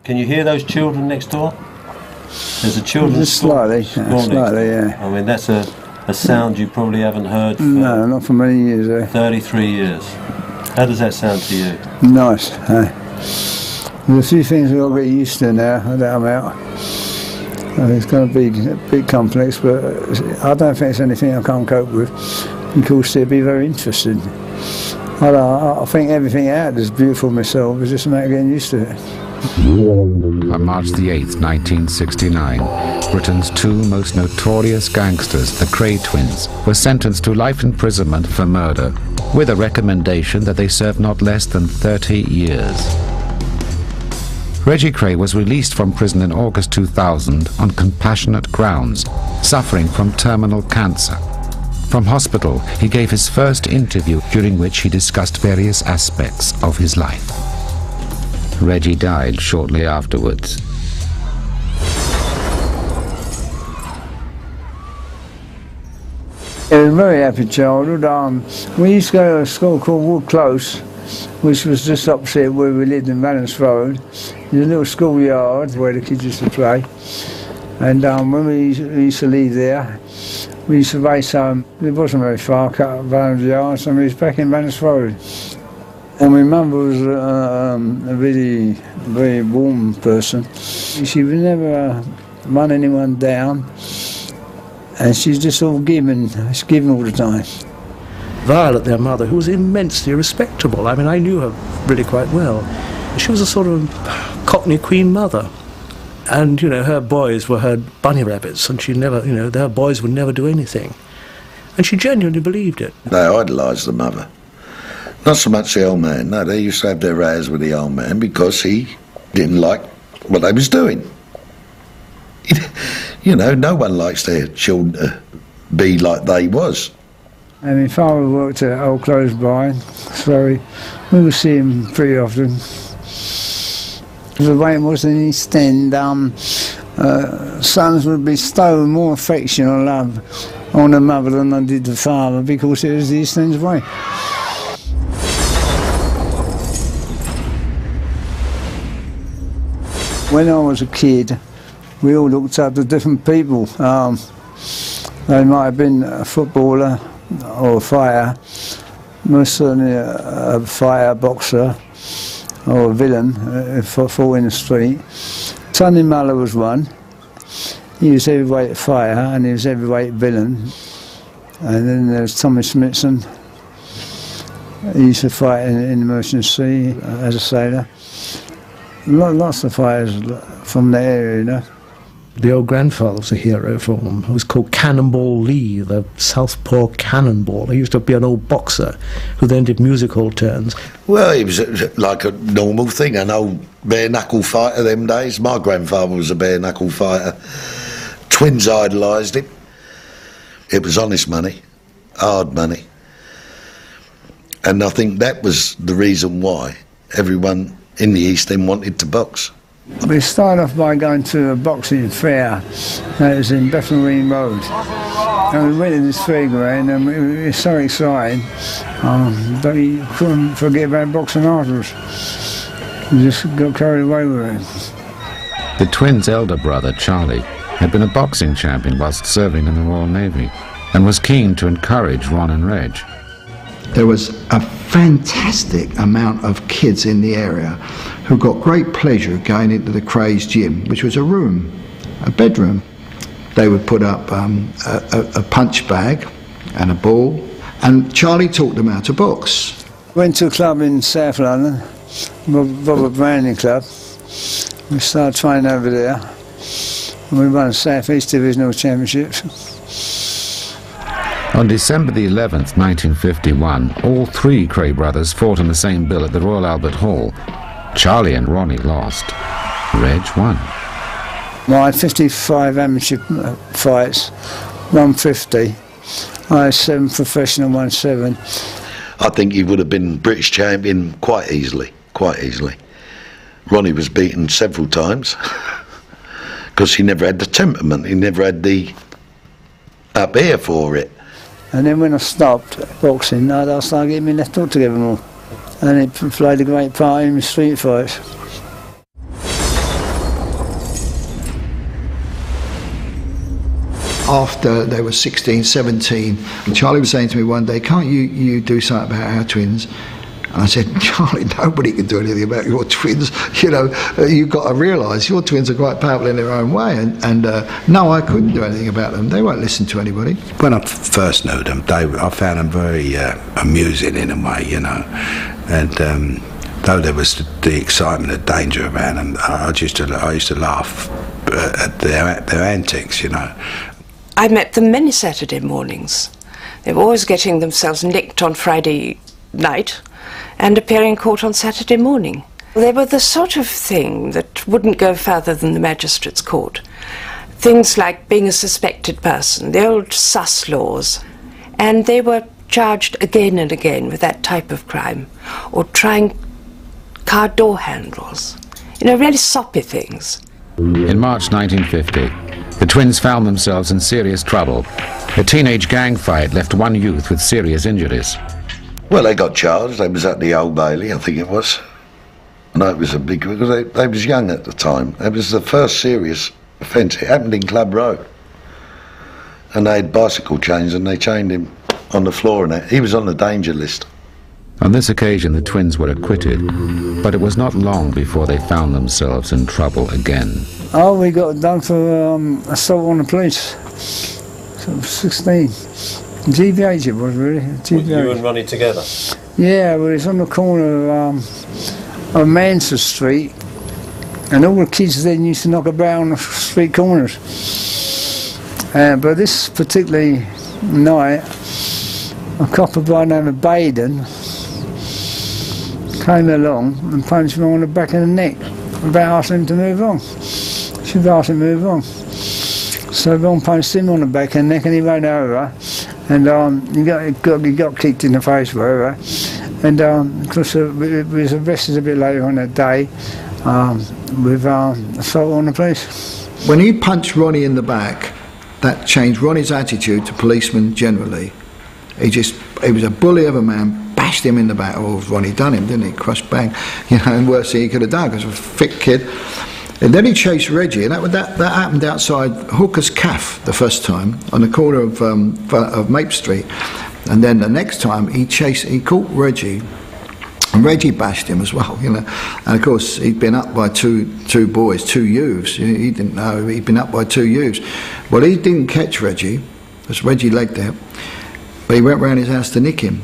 Can you hear those children next door? There's a children's Just slightly, yeah. I mean, that's a sound you probably haven't heard for no, not for many years. 33 years. How does that sound to you? Nice. There's a few things we've got to get used to now that I'm out. It's going to be a bit complex, but I don't think it's anything I can't cope with. Of course, they'll be very interested. I think everything out is beautiful myself. It's just a matter of getting used to it. On March the 8th, 1969, Britain's two most notorious gangsters, the Kray twins, were sentenced to life imprisonment for murder, with a recommendation that they serve not less than 30 years. Reggie Kray was released from prison in August 2000 on compassionate grounds, suffering from terminal cancer. From hospital, he gave his first interview, during which he discussed various aspects of his life. Reggie died shortly afterwards. It was a very happy childhood. We used to go to a school called Wood Close, which was just opposite where we lived in Valence Road. There's a little schoolyard where the kids used to play. And when we used to leave there, we used to race home. It wasn't very far, a couple of 100 yards, and we was back in Valence Road. And my mum was a really very warm person. She would never run anyone down, and she's just all giving. She's giving all the time. Violet, their mother, who was immensely respectable. I mean, I knew her really quite well. She was a sort of Cockney Queen mother. And, you know, her boys were her bunny rabbits, and she never, you know, their boys would never do anything. And she genuinely believed it. They idolised the mother. Not so much the old man, no, they used to have their rows with the old man because he didn't like what they was doing. You know, no one likes their children to be like they was. And my father worked at Old Clothes Barn, so we would see him pretty often. The way it was in East End, sons would bestow more affection and love on the mother than they did the father because it was the East End's way. When I was a kid, we all looked up to different people. They might have been a footballer or a fighter, most certainly a fighter, a boxer, or a villain who fought in the street. Sonny Muller was one. He was heavyweight fighter and he was heavyweight villain. And then there's Tommy Smithson. He used to fight in the Merchant Sea as a sailor. Lots of fighters from the area, you know. The old grandfather was a hero for them. He was called Cannonball Lee, the Southpaw Cannonball. He used to be an old boxer who then did musical turns. Well, it was like a normal thing, an old bare-knuckle fighter them days. My grandfather was a bare-knuckle fighter. Twins idolised him. It was honest money, hard money. And I think that was the reason why everyone in the East End wanted to box. We started off by going to a boxing fair that was in Bethnal Green Road. And we went to this fairground and it was so exciting that we couldn't forget about boxing afterwards. We just got carried away with it. The twins' elder brother, Charlie, had been a boxing champion whilst serving in the Royal Navy and was keen to encourage Ron and Reg. There was a fantastic amount of kids in the area who got great pleasure going into the Krays gym, which was a room, a bedroom. They would put up a punch bag and a ball, and Charlie taught them how to box. Went to a club in South London, Robert Browning Club. We started training over there, and we won South East Divisional Championships. On December the 11th, 1951, all three Kray brothers fought in the same bill at the Royal Albert Hall. Charlie and Ronnie lost. Reg won. I had 55 amateur fights, 150. I had 7 professional, 7. I think he would have been British champion quite easily, quite easily. Ronnie was beaten several times because he never had the temperament, he never had the up here for it. And then when I stopped boxing, I started getting my left hook together more. And it played a great part in the street fights. after they were 16, 17, and Charlie was saying to me one day, can't you do something about our twins? And I said, Charlie, nobody can do anything about your twins. You know, you've got to realise your twins are quite powerful in their own way. And no, I couldn't do anything about them. They won't listen to anybody. When I first knew them, I found them very amusing in a way, you know. And though there was the excitement and danger around them, I used to laugh at their antics, you know. I met them many Saturday mornings. They were always getting themselves nicked on Friday night and appearing in court on Saturday morning. They were the sort of thing that wouldn't go further than the magistrate's court. Things like being a suspected person, the old sus laws. And they were charged again and again with that type of crime, or trying car door handles. You know, really soppy things. In March 1950, the twins found themselves in serious trouble. A teenage gang fight left one youth with serious injuries. Well, they got charged. They was at the Old Bailey, I think it was. No, it was a big, because they was young at the time. It was the first serious offence. It happened in Club Road. And they had bicycle chains and they chained him on the floor and that. He was on the danger list. On this occasion, the twins were acquitted, but it was not long before they found themselves in trouble again. Oh, we got done for assault on the police. So 16. GBH it was really. GBH. You and Ronnie together? Yeah, well, it's on the corner of Mansell Street, and all the kids then used to knock about on the street corners. But this particular night, a copper by the name of Baden came along and punched me on the back of the neck about asking him to move on. She'd asked him to move on. So Ron punched him on the back of the neck and he went over. And he got kicked in the face, whatever. And because we was arrested a bit later on that day with assault on the police. When he punched Ronnie in the back, that changed Ronnie's attitude to policemen generally. He was a bully of a man, bashed him in the back. Oh, Ronnie done him, didn't he? Crushed bang, you know, and worst thing he could have done because he was a thick kid. And then he chased Reggie, and that happened outside Hooker's Caff the first time, on the corner of Mape Street. And then the next time he caught Reggie, and Reggie bashed him as well, you know. And of course he'd been up by two boys, two youths. He didn't know he'd been up by two youths. Well, he didn't catch Reggie, because Reggie legged out, but he went round his house to nick him.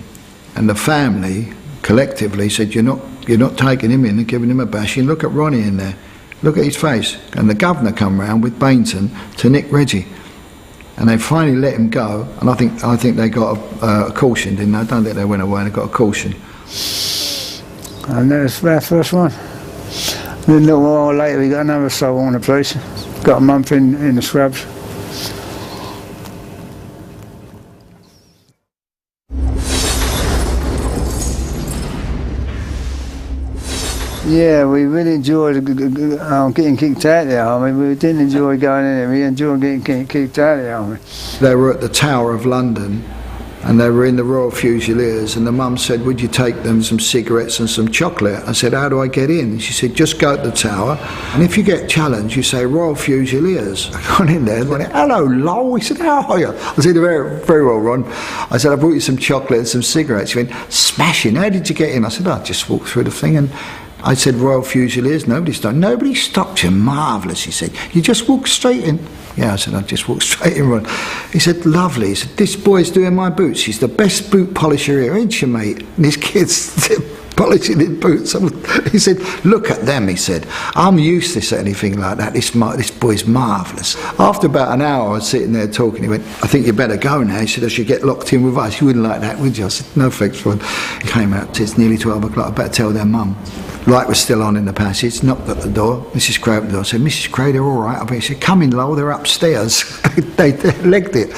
And the family collectively said, "You're not taking him in and giving him a bashing. Look at Ronnie in there. Look at his face." And the governor come round with Bainton to nick Reggie, and they finally let him go. And I think they got a caution, didn't they? I don't think they went away and they got a caution. And that was our first one. Then a little while later we got another assault on the police. Got a month in the scrubs. Yeah, we really enjoyed getting kicked out of the army. We didn't enjoy going in there. We enjoyed getting kicked out of the army. They were at the Tower of London, and they were in the Royal Fusiliers, and the mum said, "Would you take them some cigarettes and some chocolate?" I said, "How do I get in?" And she said, "Just go to the Tower, and if you get challenged, you say Royal Fusiliers." I got in there and went, "Hello, Lowell." He said, "How are you?" I said, "Very, very well, Ron." I said, "I brought you some chocolate and some cigarettes." He went, "Smashing. How did you get in?" I said, "I just walked through the thing." And I said, "Royal Fusiliers." "Nobody stopped." "Nobody stopped you." "Marvellous," he said. "You just walked straight in." "Yeah," I said, "I just walked straight in, Ron." He said, "Lovely." He said, "This boy's doing my boots. He's the best boot polisher here, ain't you, mate?" And his kid's polishing his boots. He said, "Look at them," he said. "I'm useless at anything like that. This boy's marvellous." After about an hour, I was sitting there talking. He went, "I think you better go now." He said, "I should get locked in with us. You wouldn't like that, would you?" I said, "No thanks, Ron." He came out. It's nearly 12 o'clock. I better tell their mum. Light was still on in the passage, knocked at the door. Mrs. Kray opened the door. I said, "Mrs. Kray, they're all right." I said, "Come in, Lowell, they're upstairs." they legged it.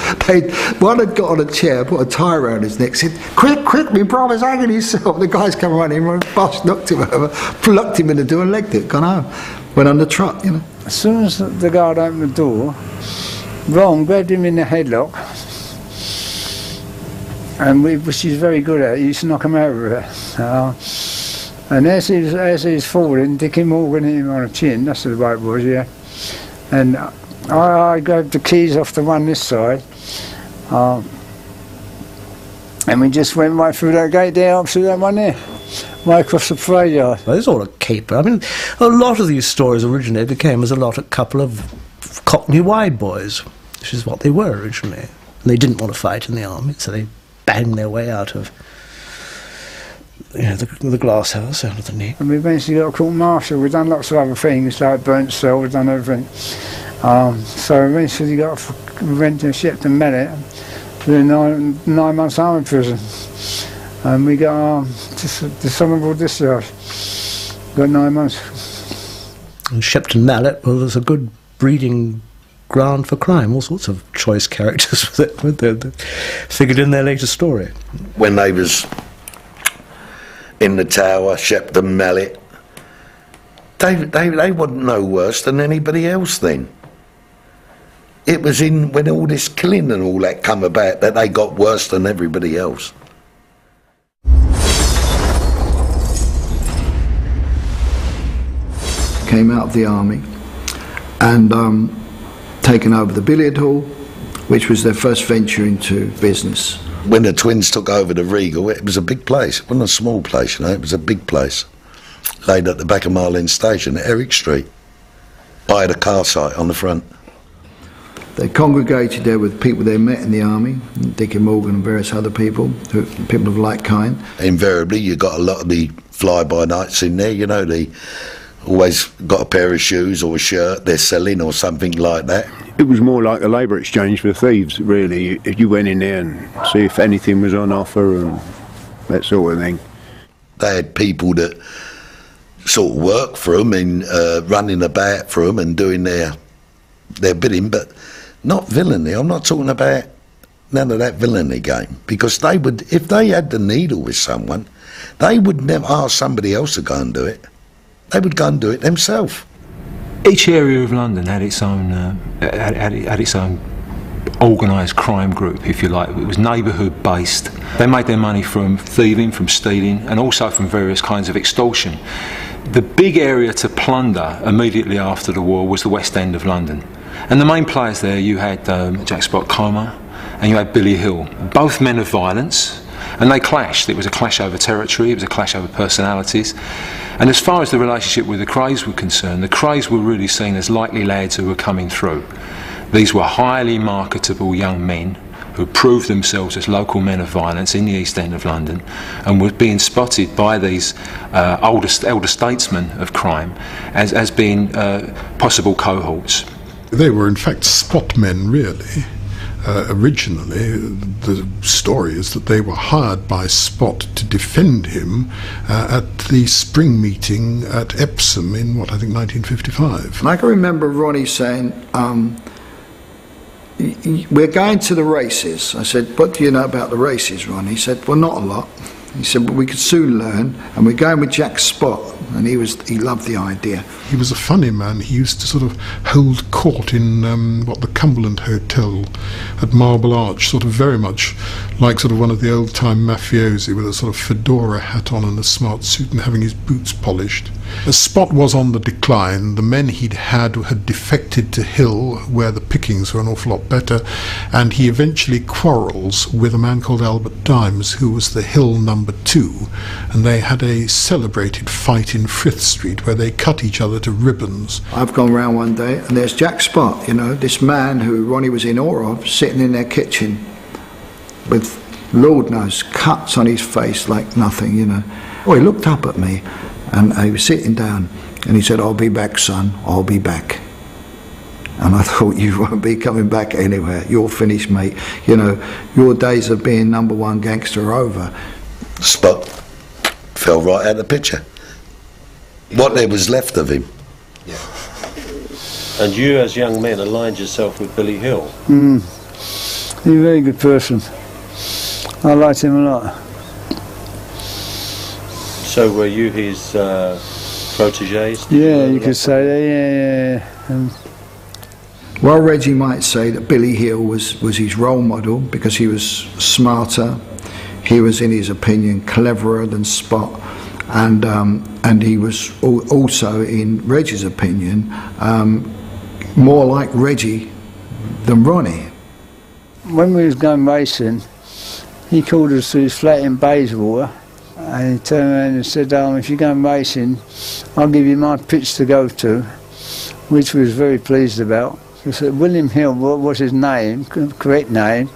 One had got on a chair, put a tie around his neck, said, "Quick, quick, my brother's hanging himself." The guys come running, knocked him over, plucked him in the door and legged it, gone home. Went on the trot, you know. As soon as the guard opened the door, Ron grabbed him in the headlock, and which he's very good at. He used to knock him over. And as he was falling, Dickie Morgan hit him on the chin. That's the way it was, yeah. And I grabbed the keys off the one this side, and we just went right through that gate there, up through that one there, right across the parade yard. Well, it's all a caper. I mean, a lot of these stories originally became as a couple of Cockney wide boys, which is what they were originally. And they didn't want to fight in the army, so they banged their way out of the glass house, out of the knee. And we eventually got a court martial. We've done lots of other things, like burnt cell, we've done everything. So eventually we went to Shepton Mallet, to 9 months army prison. And we got dishonourable discharge. Got 9 months. And Shepton Mallet was a good breeding ground for crime. All sorts of choice characters with it, figured in their later story. When they was in the Tower, Shepton Mallet, they wasn't no worse than anybody else then. It was when all this killing and all that come about that they got worse than everybody else. Came out of the army and taken over the billiard hall, which was their first venture into business. When the twins took over the Regal, it was a big place. It wasn't a small place, it was a big place. Laid at the back of Marlin Station at Eric Street. I had a car site on the front. They congregated there with people they met in the army, Dickie Morgan and various other people, people of like kind. Invariably, you got a lot of the fly-by-nights in there, they always got a pair of shoes or a shirt they're selling or something like that. It was more like a labour exchange for thieves, really. You went in there and see if anything was on offer and that sort of thing. They had people that sort of worked for them and running about for them and doing their bidding, but not villainy. I'm not talking about none of that villainy game, because they would, if they had the needle with someone, they would never ask somebody else to go and do it. They would go and do it themselves. Each area of London had its own organised crime group, if you like. It was neighbourhood based. They made their money from thieving, from stealing, and also from various kinds of extortion. The big area to plunder immediately after the war was the West End of London. And the main players there, you had Jack Spot Comer and you had Billy Hill, both men of violence, and they clashed. It was a clash over territory, it was a clash over personalities. And as far as the relationship with the Krays were concerned, the Krays were really seen as likely lads who were coming through. These were highly marketable young men who proved themselves as local men of violence in the East End of London and were being spotted by these elder statesmen of crime as being possible cohorts. They were in fact spot men, really. Originally, the story is that they were hired by Spot to defend him at the spring meeting at Epsom in, I think 1955. And I can remember Ronnie saying, we're going to the races. I said, what do you know about the races, Ronnie? He said, well, not a lot. He said, but we could soon learn, and we're going with Jack Spot. And he loved the idea. He was a funny man. He used to sort of hold court in the Cumberland Hotel at Marble Arch, sort of very much like sort of one of the old-time mafiosi with a sort of fedora hat on and a smart suit and having his boots polished. Spot was on the decline. The men he'd had defected to Hill, where the pickings were an awful lot better, and he eventually quarrels with a man called Albert Dimes, who was the Hill number 2, and they had a celebrated fight in Frith Street where they cut each other to ribbons. I've gone round one day and there's Jack Spot, this man who Ronnie was in awe of, sitting in their kitchen with, Lord knows, cuts on his face like nothing, Oh, he looked up at me and he was sitting down and he said, I'll be back, son, I'll be back. And I thought, you won't be coming back anywhere. You're finished, mate. Your days of being #1 gangster are over. Spot fell right out of the picture. What there was left of him. Yeah. And you, as young men, aligned yourself with Billy Hill. He's a very good person. I liked him a lot. So were you his protégés? Yeah, you could say that, yeah. Well, Reggie might say that Billy Hill was his role model because he was smarter, he was, in his opinion, cleverer than Spot, and he was also, in Reggie's opinion, more like Reggie than Ronnie. When we was going racing, he called us to his flat in Bayswater, and he turned around and said, if you're going racing, I'll give you my pitch to go to, which we was very pleased about. He said William Hill was his name, correct name,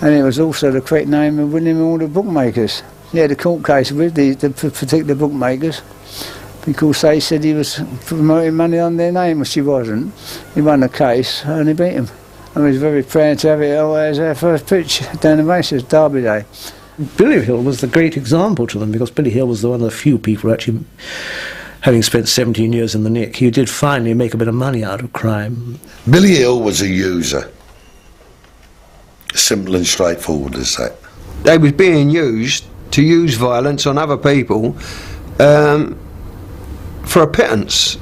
and it was also the correct name of William Hill, the bookmakers. He had a court case with the particular bookmakers, because they said he was promoting money on their name, which he wasn't. He won the case and he beat him. And we was very proud to have it all as our first pitch down the races, Derby Day. Billy Hill was the great example to them, because Billy Hill was one of the few people actually, having spent 17 years in the nick, he did finally make a bit of money out of crime. Billy Hill was a user. Simple and straightforward as that. They was being used to use violence on other people for a pittance.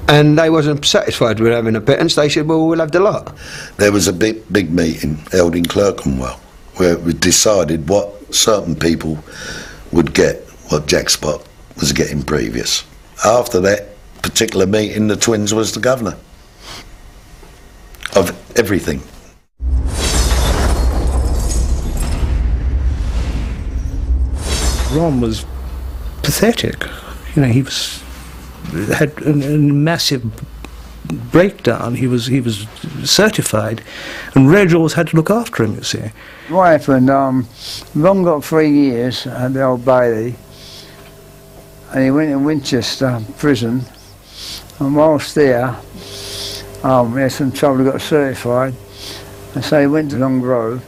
And they wasn't satisfied with having a pittance. They said, well, we'll have the lot. There was a big meeting held in Clerkenwell where it was decided what certain people would get, what Jack Spot was getting previous. After that particular meeting, the twins was the governor of everything. Ron was pathetic. You know, he had a massive breakdown. He was certified, and Reg always had to look after him, you see. What happened, Ron got 3 years at the Old Bailey, and he went to Winchester prison, and whilst there, he had some trouble, he got certified, and so he went to Long Grove,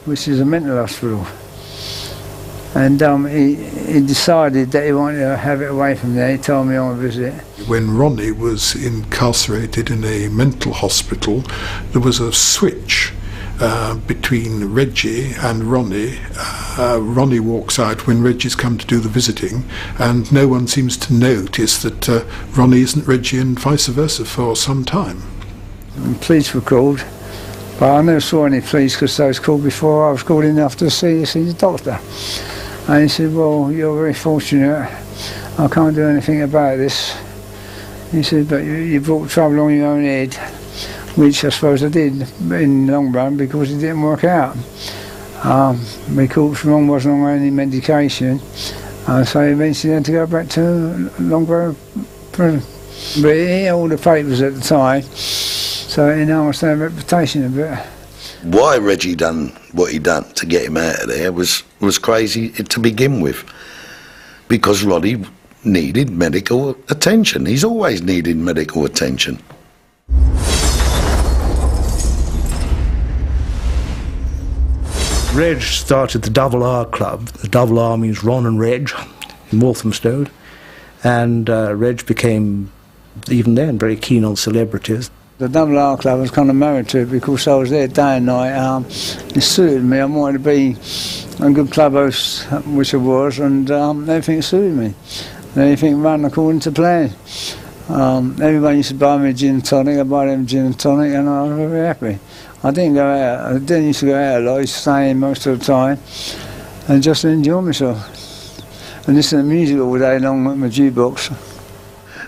which is a mental hospital. And he decided that he wanted to have it away from there. He told me on a visit. When Ronnie was incarcerated in a mental hospital, there was a switch between Reggie and Ronnie. Ronnie walks out when Reggie's come to do the visiting, and no one seems to notice that Ronnie isn't Reggie, and vice versa for some time. And police were called, but I never saw any police because I was called before I was called enough to see the doctor. And he said, well, you're very fortunate, I can't do anything about this. He said, but you brought trouble on your own head, which I suppose I did in the long run because it didn't work out. Because Ron wasn't on any medication, so he eventually had to go back to Long Grove prison. But he had all the papers at the time, so he enhanced their reputation a bit. Why Reggie done what he done to get him out of there was crazy to begin with, because Roddy needed medical attention. He's always needed medical attention. Reg started the Double R Club. The Double R means Ron and Reg in Walthamstow, and Reg became, even then, very keen on celebrities. The Double R Club was kind of married to it because I was there day and night. It suited me. I wanted to be a good club host, which I was, and everything suited me. And everything ran according to plan. Everyone used to buy me a gin and tonic. I buy them gin and tonic, and I was very happy. I didn't go out. I didn't used to go out a lot. I used to stay in most of the time and just enjoy myself and listen to music all day long with my jukebox.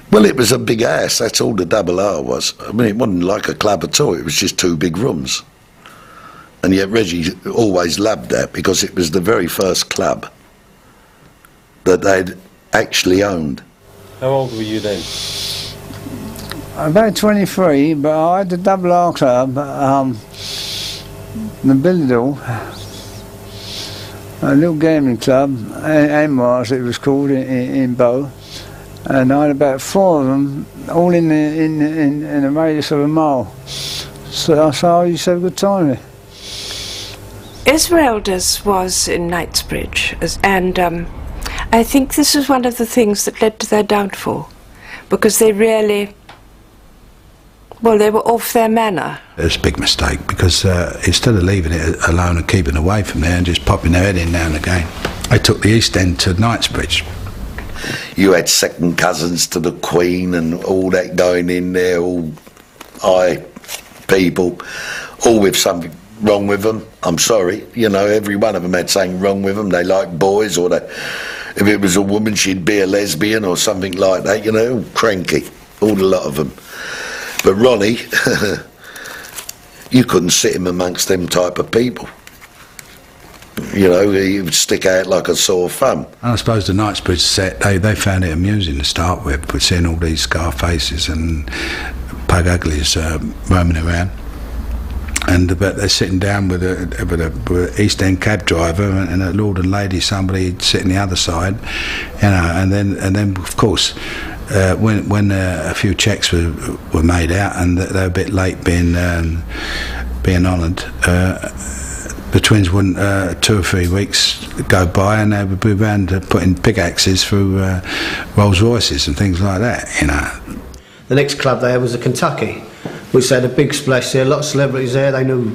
Well, it was a big house, that's all the Double R was. I mean, it wasn't like a club at all, it was just 2 big rooms. And yet Reggie always loved that because it was the very first club that they'd actually owned. How old were you then? About 23, but I had the Double R Club, the Billiardhall, a little gaming club, Amars it was called, in Bow. And I had about 4 of them, all in a radius of a mile. So I used to have a good time there. Esmeralda's was in Knightsbridge, and I think this is one of the things that led to their downfall, because they really, well, they were off their manor. It was a big mistake, because instead of leaving it alone and keeping away from there and just popping their head in now and again, they took the East End to Knightsbridge. You had second cousins to the Queen and all that going in there, all high people, all with something wrong with them. I'm sorry, you know, every one of them had something wrong with them. They liked boys, or if it was a woman, she'd be a lesbian or something like that, you know, cranky, all a lot of them. But Ronnie, you couldn't sit him amongst them type of people. You know, he would stick out like a sore thumb. And I suppose the Knightsbridge set, they found it amusing to start with seeing all these scar faces and pug uglies roaming around. But they're sitting down with a East End cab driver and a lord and lady, somebody sitting the other side, you know. And then of course, when a few checks were made out and they were a bit late being honoured. The twins wouldn't 2 or 3 weeks go by and they would be around putting pickaxes through Rolls Royces and things like that, you know. The next club they had was the Kentucky, which had a big splash there, a lot of celebrities there. They knew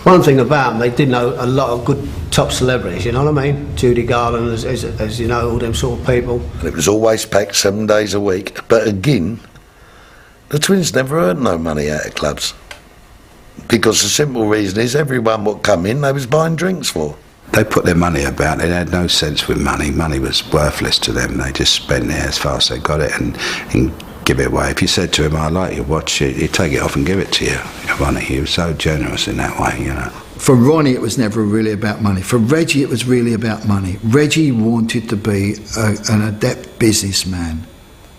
one thing about them, they did know a lot of good top celebrities, you know what I mean? Judy Garland, as you know, all them sort of people. And it was always packed 7 days a week. But again, the twins never earned no money out of clubs. Because the simple reason is everyone would come in, they was buying drinks for. They put their money about, they had no sense with money. Money was worthless to them. They just spent it as fast as they got it and give it away. If you said to him, I like your watch, he'd take it off and give it to you. Ronnie, he was so generous in that way, you know. For Ronnie, it was never really about money. For Reggie, it was really about money. Reggie wanted to be an adept businessman.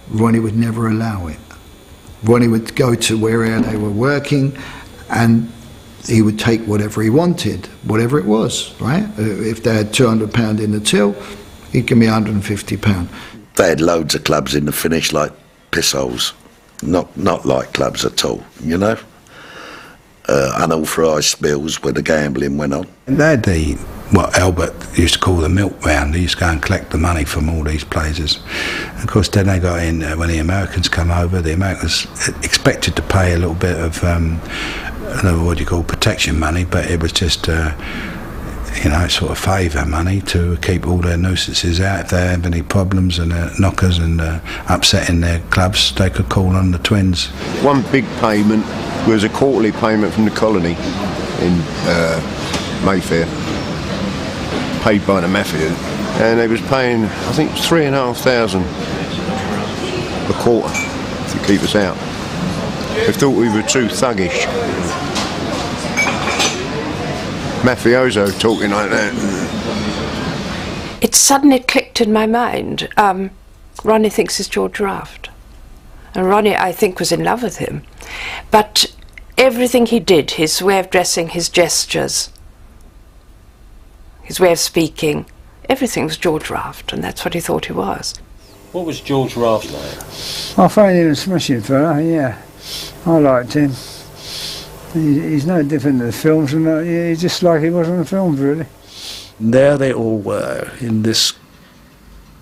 Ronnie would never allow it. Ronnie would go to wherever they were working and he would take whatever he wanted, whatever it was, right? If they had £200 in the till, he'd give me £150. They had loads of clubs in the finish like pissholes, not like clubs at all, you know? Unauthorised spills where the gambling went on. And they had what Albert used to call the milk round. He used to go and collect the money from all these places. And of course, then they got in, when the Americans come over, the Americans expected to pay a little bit of, I don't know what you call protection money, but it was just, you know, sort of favour money to keep all their nuisances out. If they had any problems and knockers and upsetting their clubs, they could call on the twins. One big payment was a quarterly payment from the colony in Mayfair, paid by the mafia, and they was paying, I think, £3,500 a quarter to keep us out. They thought we were too thuggish. Mafioso talking like that. It suddenly clicked in my mind. Ronnie thinks he's George Raft. And Ronnie, I think, was in love with him. But everything he did, his way of dressing, his gestures, his way of speaking, everything was George Raft, and that's what he thought he was. What was George Raft like? I find him a smashing fella, yeah. I liked him. He's no different to the films, and he's just like he was on the films, really. There they all were, in this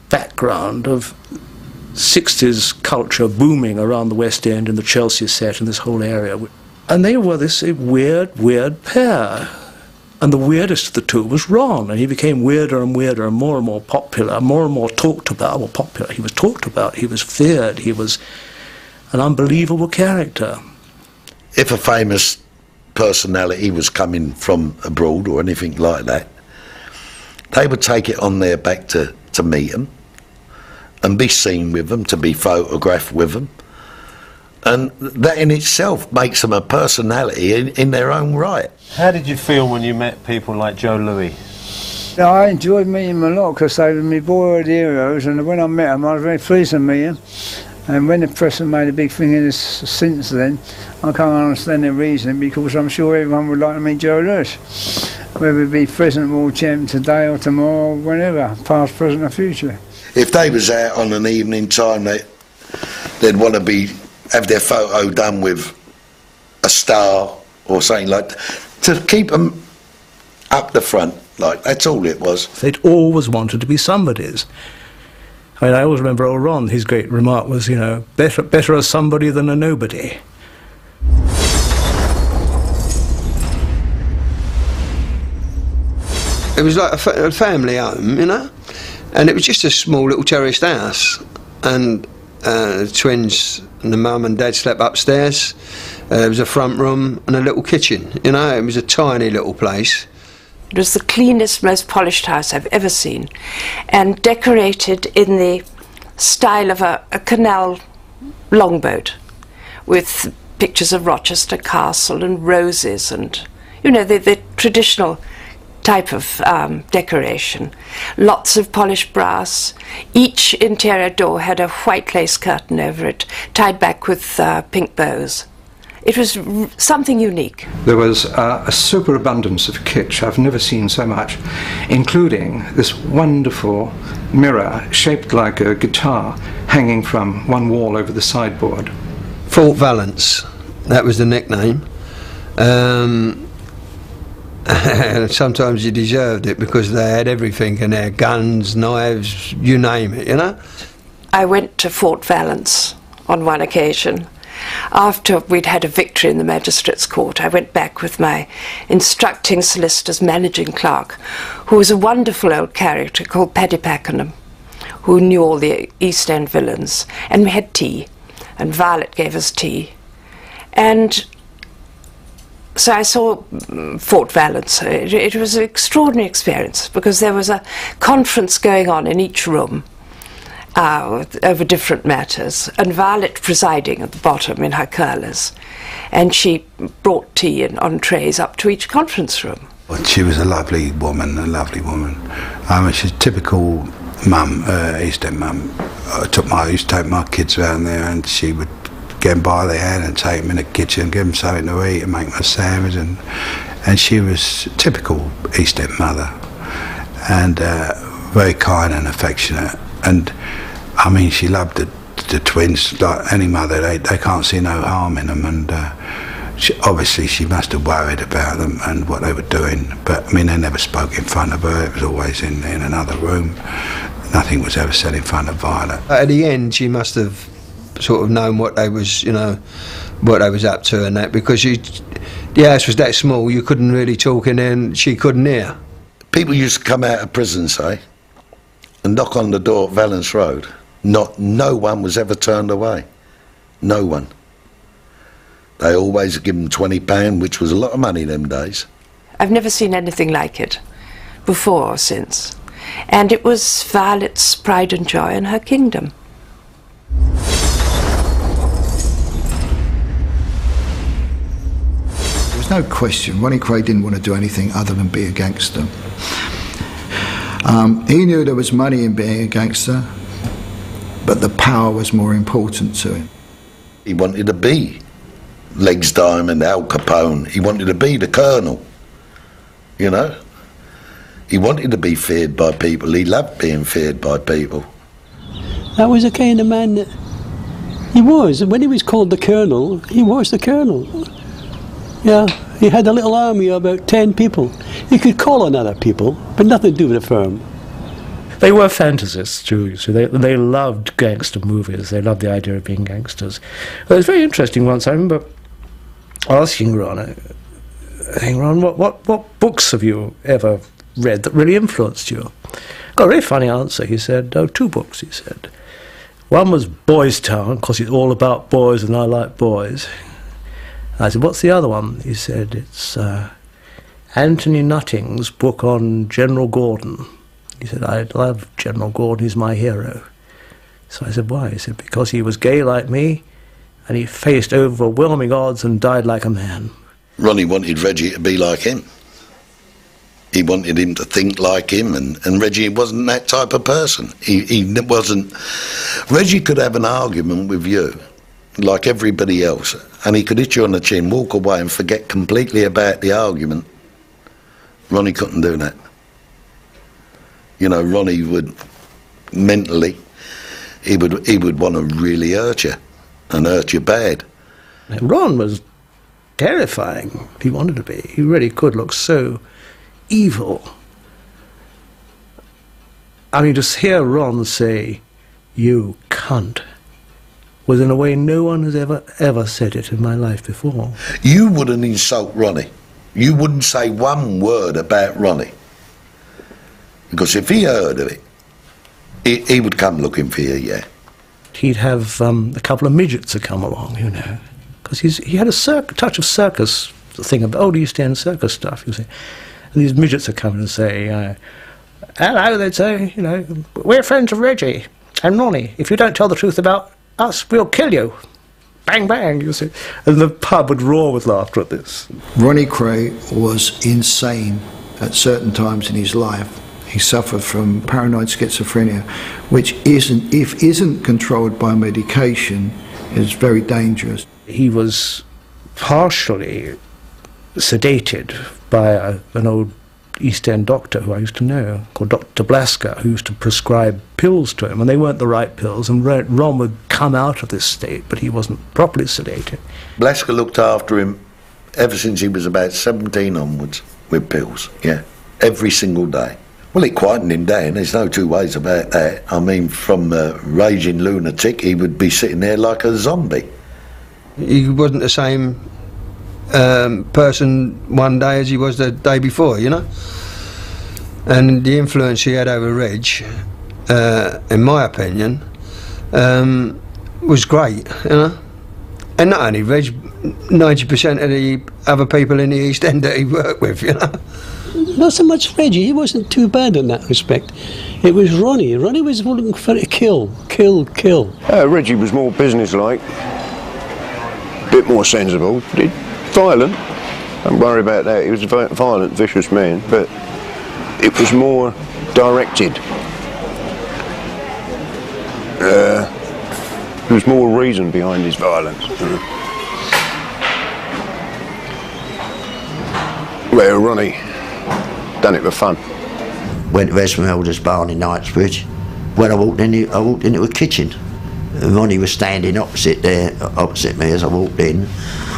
background of 60s culture booming around the West End and the Chelsea set and this whole area. And they were this weird pair. And the weirdest of the two was Ron, and he became weirder and weirder and more popular, more and more talked about. Well, popular, he was talked about, he was feared, he was an unbelievable character. If a famous personality was coming from abroad or anything like that, they would take it on their back to meet them and be seen with them, to be photographed with them. And that in itself makes them a personality in their own right. How did you feel when you met people like Joe Louis? I enjoyed meeting them a lot because they were my boyhood heroes, and when I met them I was very pleased to meet them. And when the press have made a big thing of this since then, I can't understand their reasoning, because I'm sure everyone would like to meet Joe Louis, whether it be present world champion today or tomorrow or whenever, past, present or future. If they was out on an evening time, they'd want to have their photo done with a star or something like that, to keep them up the front, like that's all it was. They'd always wanted to be somebodies. I mean, I always remember old Ron, his great remark was, you know, better a somebody than a nobody. It was like a family home, you know, and it was just a small little terraced house, and the twins and the mum and dad slept upstairs. There was a front room and a little kitchen, you know. It was a tiny little place. It was the cleanest, most polished house I've ever seen, and decorated in the style of a canal longboat, with pictures of Rochester Castle and roses and, you know, the traditional type of decoration. Lots of polished brass. Each interior door had a white lace curtain over it, tied back with pink bows. It was something unique. There was a superabundance of kitsch. I've never seen so much, including this wonderful mirror shaped like a guitar hanging from one wall over the sideboard. Fort Valence, that was the nickname. Sometimes you deserved it because they had everything in there, guns, knives, you name it, you know? I went to Fort Valence on one occasion. After we'd had a victory in the magistrates' court, I went back with my instructing solicitor's managing clerk, who was a wonderful old character called Paddy Pakenham, who knew all the East End villains, and we had tea, and Violet gave us tea. And so I saw Fort Valence. It was an extraordinary experience because there was a conference going on in each room over different matters, and Violet presiding at the bottom in her curlers, and she brought tea and entrees up to each conference room. She was a lovely woman, I mean, she's a typical mum, East End mum. I used to take my kids around there, and she would get them by the hand and take them in the kitchen, give them something to eat and make them a sandwich, and she was a typical East End mother, and very kind and affectionate. And I mean, she loved the twins like any mother. They can't see no harm in them, and obviously she must have worried about them and what they were doing. But I mean, they never spoke in front of her. It was always in another room. Nothing was ever said in front of Violet. At the end, she must have sort of known what they was, you know, what they was up to and that, because the house was that small, you couldn't really talk in there and she couldn't hear. People used to come out of prison, say, and knock on the door at Valence Road. No one was ever turned away. No one. They always give them £20, which was a lot of money them days. I've never seen anything like it, before or since. And it was Violet's pride and joy in her kingdom. There was no question, Ronnie Kray didn't want to do anything other than be a gangster. He knew there was money in being a gangster, but the power was more important to him. He wanted to be Legs Diamond, Al Capone. He wanted to be the Colonel, you know. He wanted to be feared by people. He loved being feared by people. That was the kind of man that he was. When he was called the Colonel, he was the Colonel. Yeah, he had a little army of about 10 people. He could call on other people, but nothing to do with the firm. They were fantasists too, so they loved gangster movies. They loved the idea of being gangsters. It was very interesting once. I remember asking Ron, saying, "Ron, what books have you ever read that really influenced you?" Got a very funny answer. He said, "Oh, 2 books." He said, one was Boys Town, because it's all about boys, and I like boys. I said, "What's the other one?" He said, "It's Anthony Nutting's book on General Gordon." He said, "I love General Gordon, he's my hero." So I said, "Why?" He said, "Because he was gay like me, and he faced overwhelming odds and died like a man." Ronnie wanted Reggie to be like him. He wanted him to think like him, and Reggie wasn't that type of person. He wasn't... Reggie could have an argument with you, like everybody else, and he could hit you on the chin, walk away and forget completely about the argument. Ronnie couldn't do that. You know, Ronnie would, mentally, he would want to really hurt you, and hurt you bad. Ron was terrifying, if he wanted to be. He really could look so evil. I mean, to hear Ron say, "You cunt," was in a way no one has ever said it in my life before. You wouldn't insult Ronnie. You wouldn't say one word about Ronnie. Because if he heard of it, he would come looking for you, yeah. He'd have a couple of midgets to come along, you know, because he had a touch of circus thing, of old East End circus stuff, you see. And these midgets would come and say, "Hello," they'd say, you know, "we're friends of Reggie and Ronnie. If you don't tell the truth about us, we'll kill you." bang, bang, you see. And the pub would roar with laughter at this. Ronnie Kray was insane at certain times in his life. He suffered from paranoid schizophrenia, which isn't controlled by medication, is very dangerous. He was partially sedated by an old East End doctor who I used to know, called Dr. Blasker, who used to prescribe pills to him, and they weren't the right pills, and Ron would come out of this state, but he wasn't properly sedated. Blasker looked after him ever since he was about 17 onwards with pills, yeah, every single day. Well, it quietened him down, there's no two ways about that. I mean, from a raging lunatic, he would be sitting there like a zombie. He wasn't the same person one day as he was the day before, you know. And the influence he had over Reg, in my opinion, was great, you know. And not only Reg, 90% of the other people in the East End that he worked with, you know. Not so much Reggie, he wasn't too bad in that respect. It was Ronnie. Ronnie was looking for a kill. Reggie was more businesslike, a bit more sensible, violent. Don't worry about that. He was a violent, vicious man, but it was more directed. There was more reason behind his violence. Where Ronnie done it for fun. Went to Esmeralda's barn in Knightsbridge. When I walked into a kitchen. Ronnie was standing opposite me as I walked in.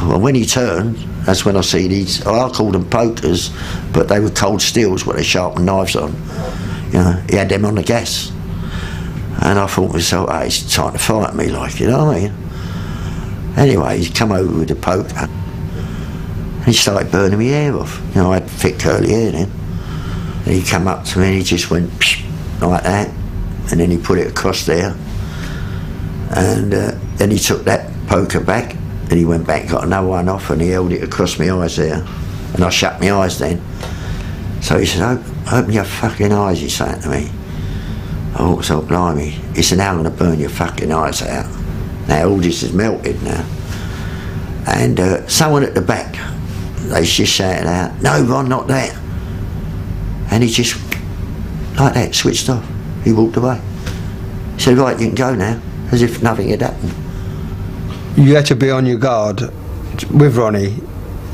And when he turned, that's when I see these, I called them pokers, but they were cold steels, what they sharpened knives on. You know, he had them on the gas. And I thought to myself, hey, he's trying to fight me, like, you know what I mean? Anyway, he come over with a poker, and he started burning my hair off. You know, I had thick curly hair then. And he come up to me and he just went, psh, like that, and then he put it across there. And then he took that poker back, and he went back and got another one off, and he held it across my eyes there. And I shut my eyes then. So he said, open your fucking eyes, he's saying to me. I thought, so blimey. He said, now I'm going to burn your fucking eyes out. Now all this is melted now. And someone at the back, they just shouted out, no, Ron, not that. And he just, like that, switched off. He walked away. He said, right, you can go now, as if nothing had happened. You had to be on your guard with Ronnie,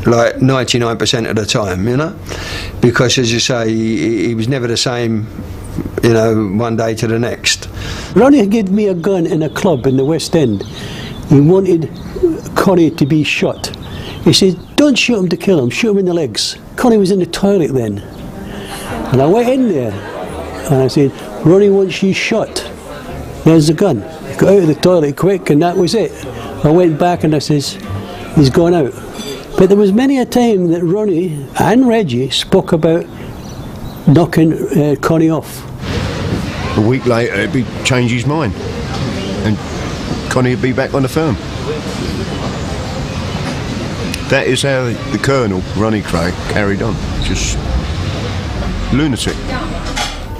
like 99% of the time, you know? Because, as you say, he was never the same, you know, one day to the next. Ronnie gave me a gun in a club in the West End. He wanted Connie to be shot. He said, don't shoot him to kill him, shoot him in the legs. Connie was in the toilet then. And I went in there, and I said, Ronnie wants you shot. There's the gun. He got out of the toilet quick, and that was it. I went back and I says, he's gone out. But there was many a time that Ronnie and Reggie spoke about knocking Connie off. A week later, he'd change his mind, and Connie would be back on the firm. That is how the Colonel, Ronnie Kray, carried on. Just lunatic.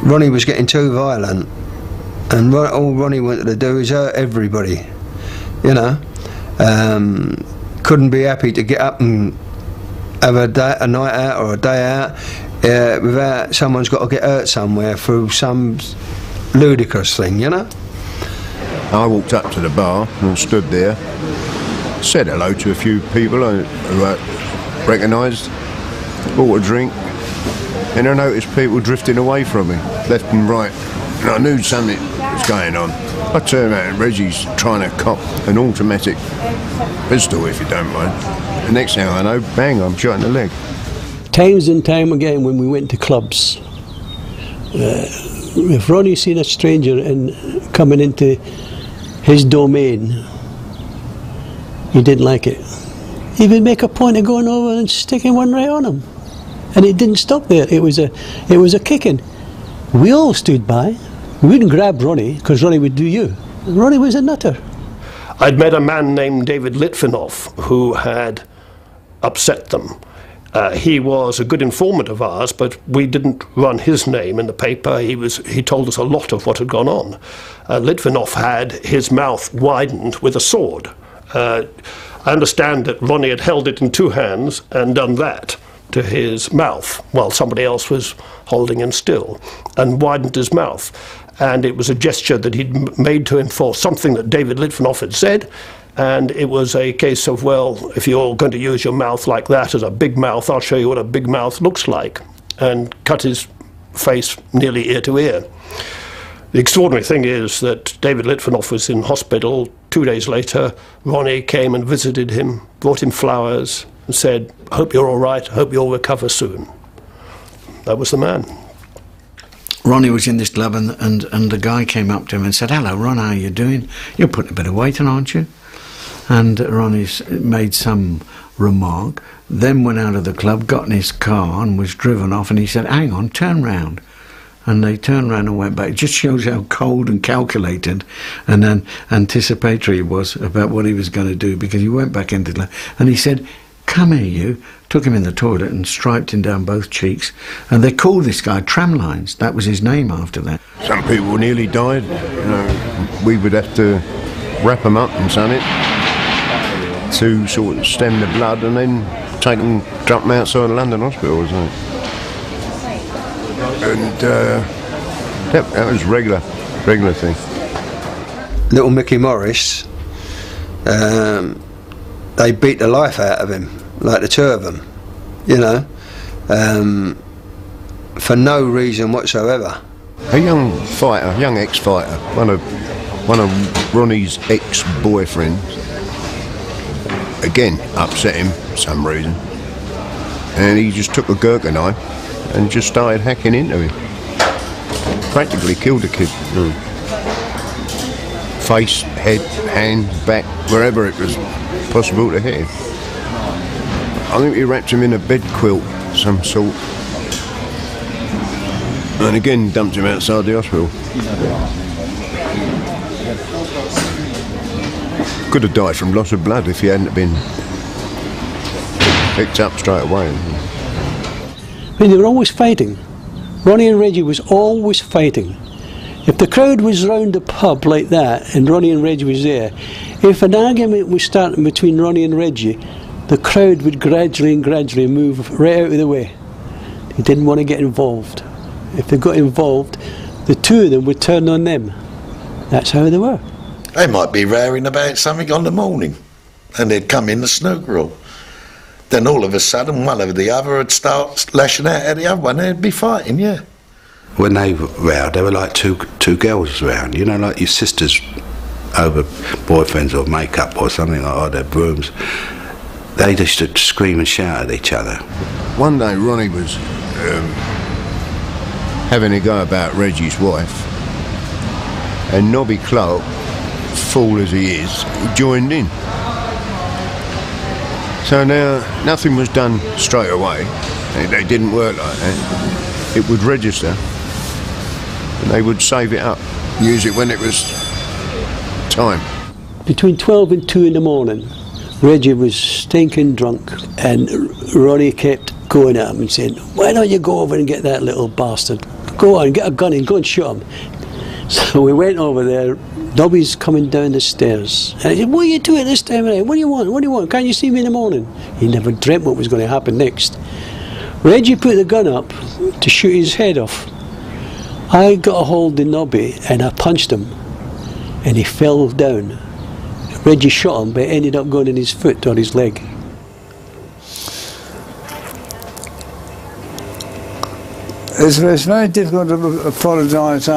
Ronnie was getting too violent, and all Ronnie wanted to do is hurt everybody, you know. Couldn't be happy to get up and have a night out or a day out without someone's got to get hurt somewhere through some ludicrous thing, you know. I walked up to the bar and stood there, said hello to a few people who I recognised, bought a drink, and I noticed people drifting away from me, left and right, and I knew something was going on. I turned around and Reggie's trying to cop an automatic pistol, if you don't mind. The next thing I know, bang, I'm shot in the leg. Times and time again when we went to clubs, if Ronnie seen a stranger coming into his domain, he didn't like it. He would make a point of going over and sticking one right on him. And it didn't stop there. It was a kicking. We all stood by. We wouldn't grab Ronnie, because Ronnie would do you. Ronnie was a nutter. I'd met a man named David Litvinoff who had upset them. He was a good informant of ours, but we didn't run his name in the paper. He told us a lot of what had gone on. Litvinoff had his mouth widened with a sword, I understand that Ronnie had held it in two hands and done that to his mouth while somebody else was holding him still, and widened his mouth. And it was a gesture that he'd made to enforce something that David Litvinov had said, and it was a case of, well, if you're going to use your mouth like that as a big mouth, I'll show you what a big mouth looks like, and cut his face nearly ear to ear. The extraordinary thing is that David Litvinov was in hospital. 2 days later, Ronnie came and visited him, brought him flowers, and said, "I hope you're all right, I hope you'll recover soon." That was the man. Ronnie was in this club, and the guy came up to him and said, "Hello, Ron, how are you doing? You're putting a bit of weight on, aren't you?" And Ronnie made some remark, then went out of the club, got in his car and was driven off, and he said, "Hang on, turn round." And they turned round and went back. It just shows how cold and calculated and then anticipatory he was about what he was going to do, because he went back into the club and he said, "Come here, you." Took him in the toilet and striped him down both cheeks. And they called this guy Tramlines. That was his name after that. Some people nearly died. You know, we would have to wrap them up and son it to sort of stem the blood, and then take them, dump them outside the London hospital, wasn't it? And that was regular thing. Little Mickey Morris, they beat the life out of him, like the two of them, you know, for no reason whatsoever. A young fighter, young ex-fighter, one of Ronnie's ex-boyfriends, again upset him for some reason, and he just took a Gurkha knife and just started hacking into him. Practically killed the kid. Face, head, hand, back, wherever it was possible to hit him. I think he wrapped him in a bed quilt of some sort, and again dumped him outside the hospital. Could have died from loss of blood if he hadn't been picked up straight away. I mean, they were always fighting. Ronnie and Reggie was always fighting. If the crowd was round the pub like that and Ronnie and Reggie was there, if an argument was starting between Ronnie and Reggie, the crowd would gradually move right out of the way. They didn't want to get involved. If they got involved, the two of them would turn on them. That's how they were. They might be raring about something on the morning, and they'd come in the snooker room. Then all of a sudden, one over the other would start lashing out at the other one. They'd be fighting, yeah. When they were round, they were like two girls round, you know, like your sisters over boyfriends or makeup or something like that, their brooms. They just used to scream and shout at each other. One day Ronnie was having a go about Reggie's wife, and Nobby Clark, fool as he is, joined in. So now nothing was done straight away. They didn't work like that. It would register, and they would save it up, use it when it was time. Between 12 and 2 in the morning, Reggie was stinking drunk, and Ronnie kept going at him and saying, "Why don't you go over and get that little bastard? Go on, get a gun and go and shoot him." So we went over there. Nobby's coming down the stairs. And I said, "What are you doing this time of night? What do you want? What do you want? Can't you see me in the morning?" He never dreamt what was going to happen next. Reggie put the gun up to shoot his head off. I got a hold of Nobby and I punched him, and he fell down. Reggie shot him, but it ended up going in his foot or his leg. It's very difficult to apologise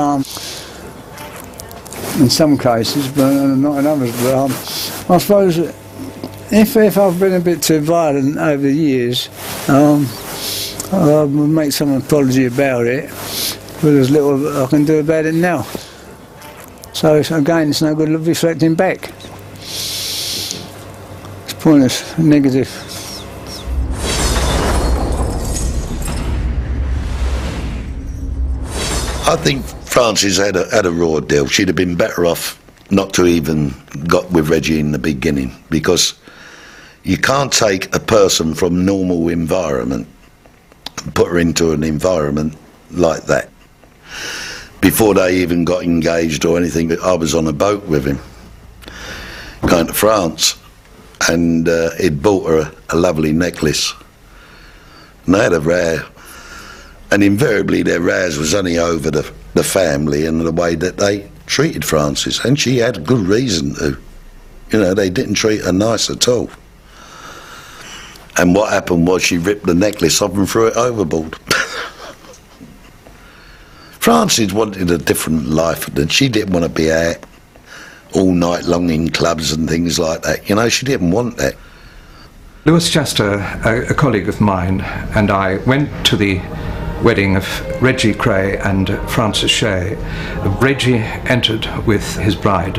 in some cases, but not in others. But I suppose if I've been a bit too violent over the years, I'll make some apology about it, but there's little I can do about it now. So again, it's no good reflecting back. It's pointless, negative. I think Frances had a raw deal. She'd have been better off not to even got with Reggie in the beginning, because you can't take a person from normal environment and put her into an environment like that. Before they even got engaged or anything, I was on a boat with him going to France, and he'd bought her a lovely necklace. And they had a row, and invariably their rows was only over the family and the way that they treated Frances, and she had good reason to. You know, they didn't treat her nice at all. And what happened was she ripped the necklace off and threw it overboard. Frances wanted a different life, and she didn't want to be out all night long in clubs and things like that. You know, she didn't want that. Lewis Chester, a colleague of mine, and I went to the wedding of Reggie Kray and Frances Shea. Reggie entered with his bride,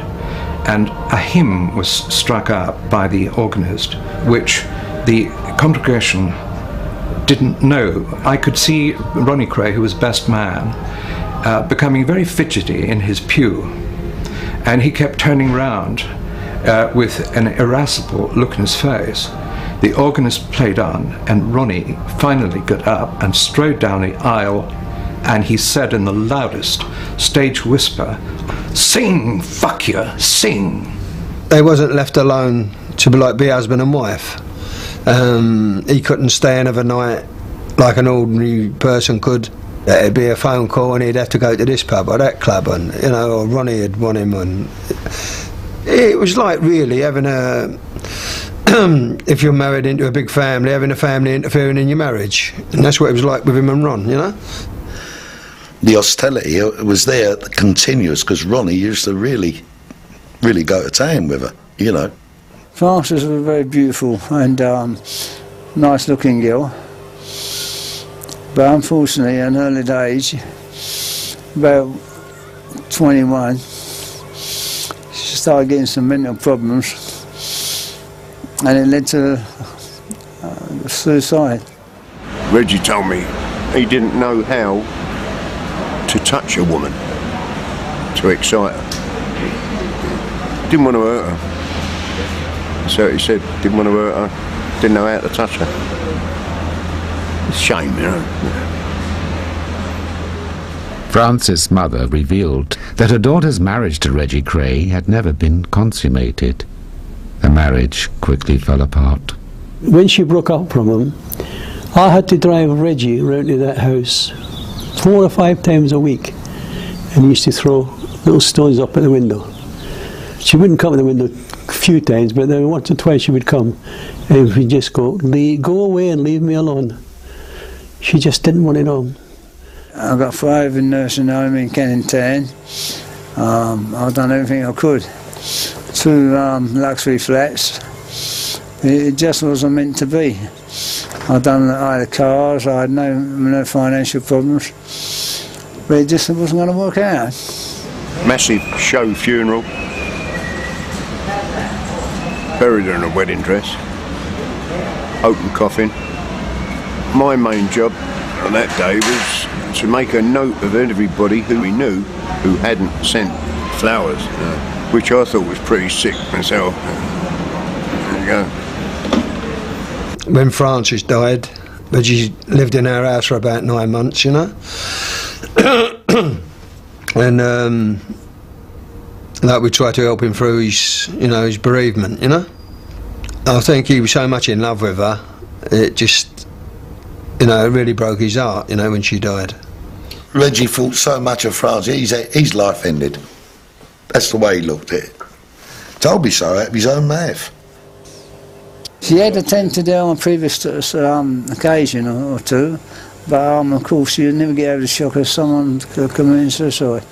and a hymn was struck up by the organist, which the congregation didn't know. I could see Ronnie Kray, who was best man, becoming very fidgety in his pew, and he kept turning round with an irascible look in his face. The organist played on, and Ronnie finally got up and strode down the aisle, and he said in the loudest stage whisper, "Sing, fuck you, sing." They wasn't left alone to be husband and wife. He couldn't stay another night like an ordinary person could. It'd be a phone call and he'd have to go to this pub or that club, and you know, or Ronnie would want him, and it was like really having a if you're married into a big family, having a family interfering in your marriage, and that's what it was like with him and Ron, you know. The hostility was there, continuous, because Ronnie used to really go to town with her, you know. Frances was a very beautiful and nice looking girl, but unfortunately in early age, about 21, she started getting some mental problems, and it led to suicide. Reggie told me he didn't know how to touch a woman, to excite her. Didn't want to hurt her. So he said, didn't want to hurt her, didn't know how to touch her. It's a shame, you know. Frances' mother revealed that her daughter's marriage to Reggie Kray had never been consummated. The marriage quickly fell apart. When she broke up from him, I had to drive Reggie round to that house 4 or 5 times a week, and he used to throw little stones up at the window. She wouldn't come to the window a few times, but then once or twice she would come, and we'd just go away and leave me alone. She just didn't want it on. I got 5 in nursing home in Kennington. I've done everything I could. 2 luxury flats. It just wasn't meant to be. I had cars, I had no financial problems, but it just wasn't going to work out. Massive show funeral. Buried her in a wedding dress. Open coffin. My main job on that day was to make a note of everybody who we knew who hadn't sent flowers, which I thought was pretty sick myself. There you go. When Frances died, Reggie lived in our house for about 9 months, you know. And like we tried to help him through his, his bereavement, you know. I think he was so much in love with her, it just, it really broke his heart, when she died. Reggie thought so much of Frances, his life ended. That's the way he looked at it. Told me so out of his own mouth. She had attempted it on a previous occasion or 2, but of course you'd never get over the shock of someone committing suicide.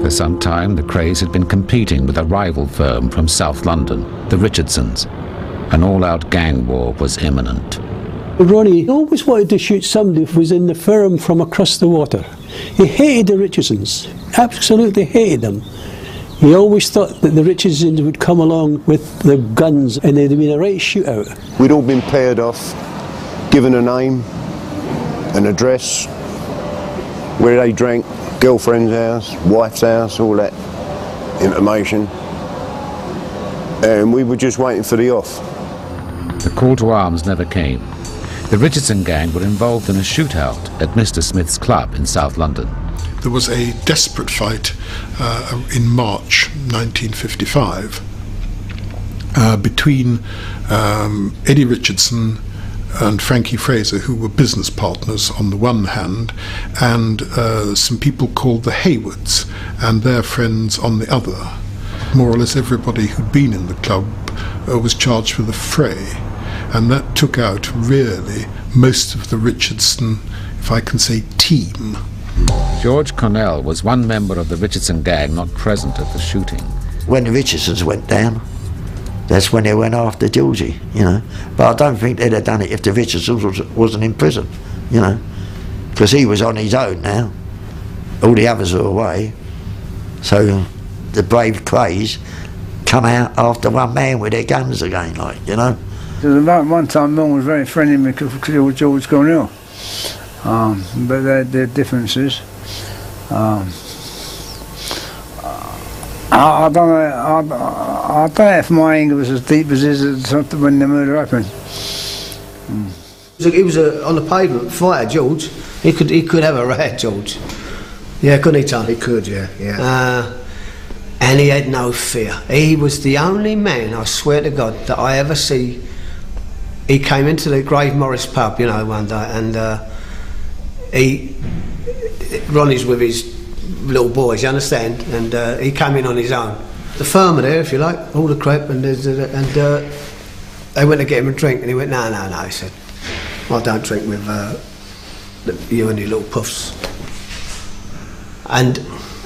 For some time, the Krays had been competing with a rival firm from South London, the Richardsons. An all-out gang war was imminent. Ronnie always wanted to shoot somebody who was in the firm from across the water. He hated the Richardsons, absolutely hated them. He always thought that the Richardsons would come along with the guns and there'd been a right shootout. We'd all been paired off, given a name, an address, where they drank, girlfriend's house, wife's house, all that information. And we were just waiting for the off. The call to arms never came. The Richardson gang were involved in a shootout at Mr. Smith's club in South London. There was a desperate fight in March 1955 between Eddie Richardson and Frankie Fraser, who were business partners on the one hand, and some people called the Haywoods and their friends on the other. More or less everybody who'd been in the club was charged with a fray, and that took out really most of the Richardson, if I can say, team. George Cornell was one member of the Richardson gang not present at the shooting. When the Richardsons went down, that's when they went after Georgie, you know. But I don't think they'd have done it if the Richardsons wasn't in prison, you know, because he was on his own now. All the others were away. So the brave krays come out after one man with their guns again, like, you know. There was about one time Ron was very friendly with George Cornell, but they had their differences. I don't know if my anger was as deep as it is when the murder happened. He was on the pavement fighter, George. He could have a rat, George. Yeah, couldn't he, Tom? He could, yeah. And he had no fear. He was the only man, I swear to God, that I ever see. He came into the Grave Morris pub, you know, one day, and Ronnie's with his little boys, you understand, and he came in on his own. The farmer there, if you like, all the crap, and they went to get him a drink, and he went, no, he said, I don't drink with you and your little puffs. And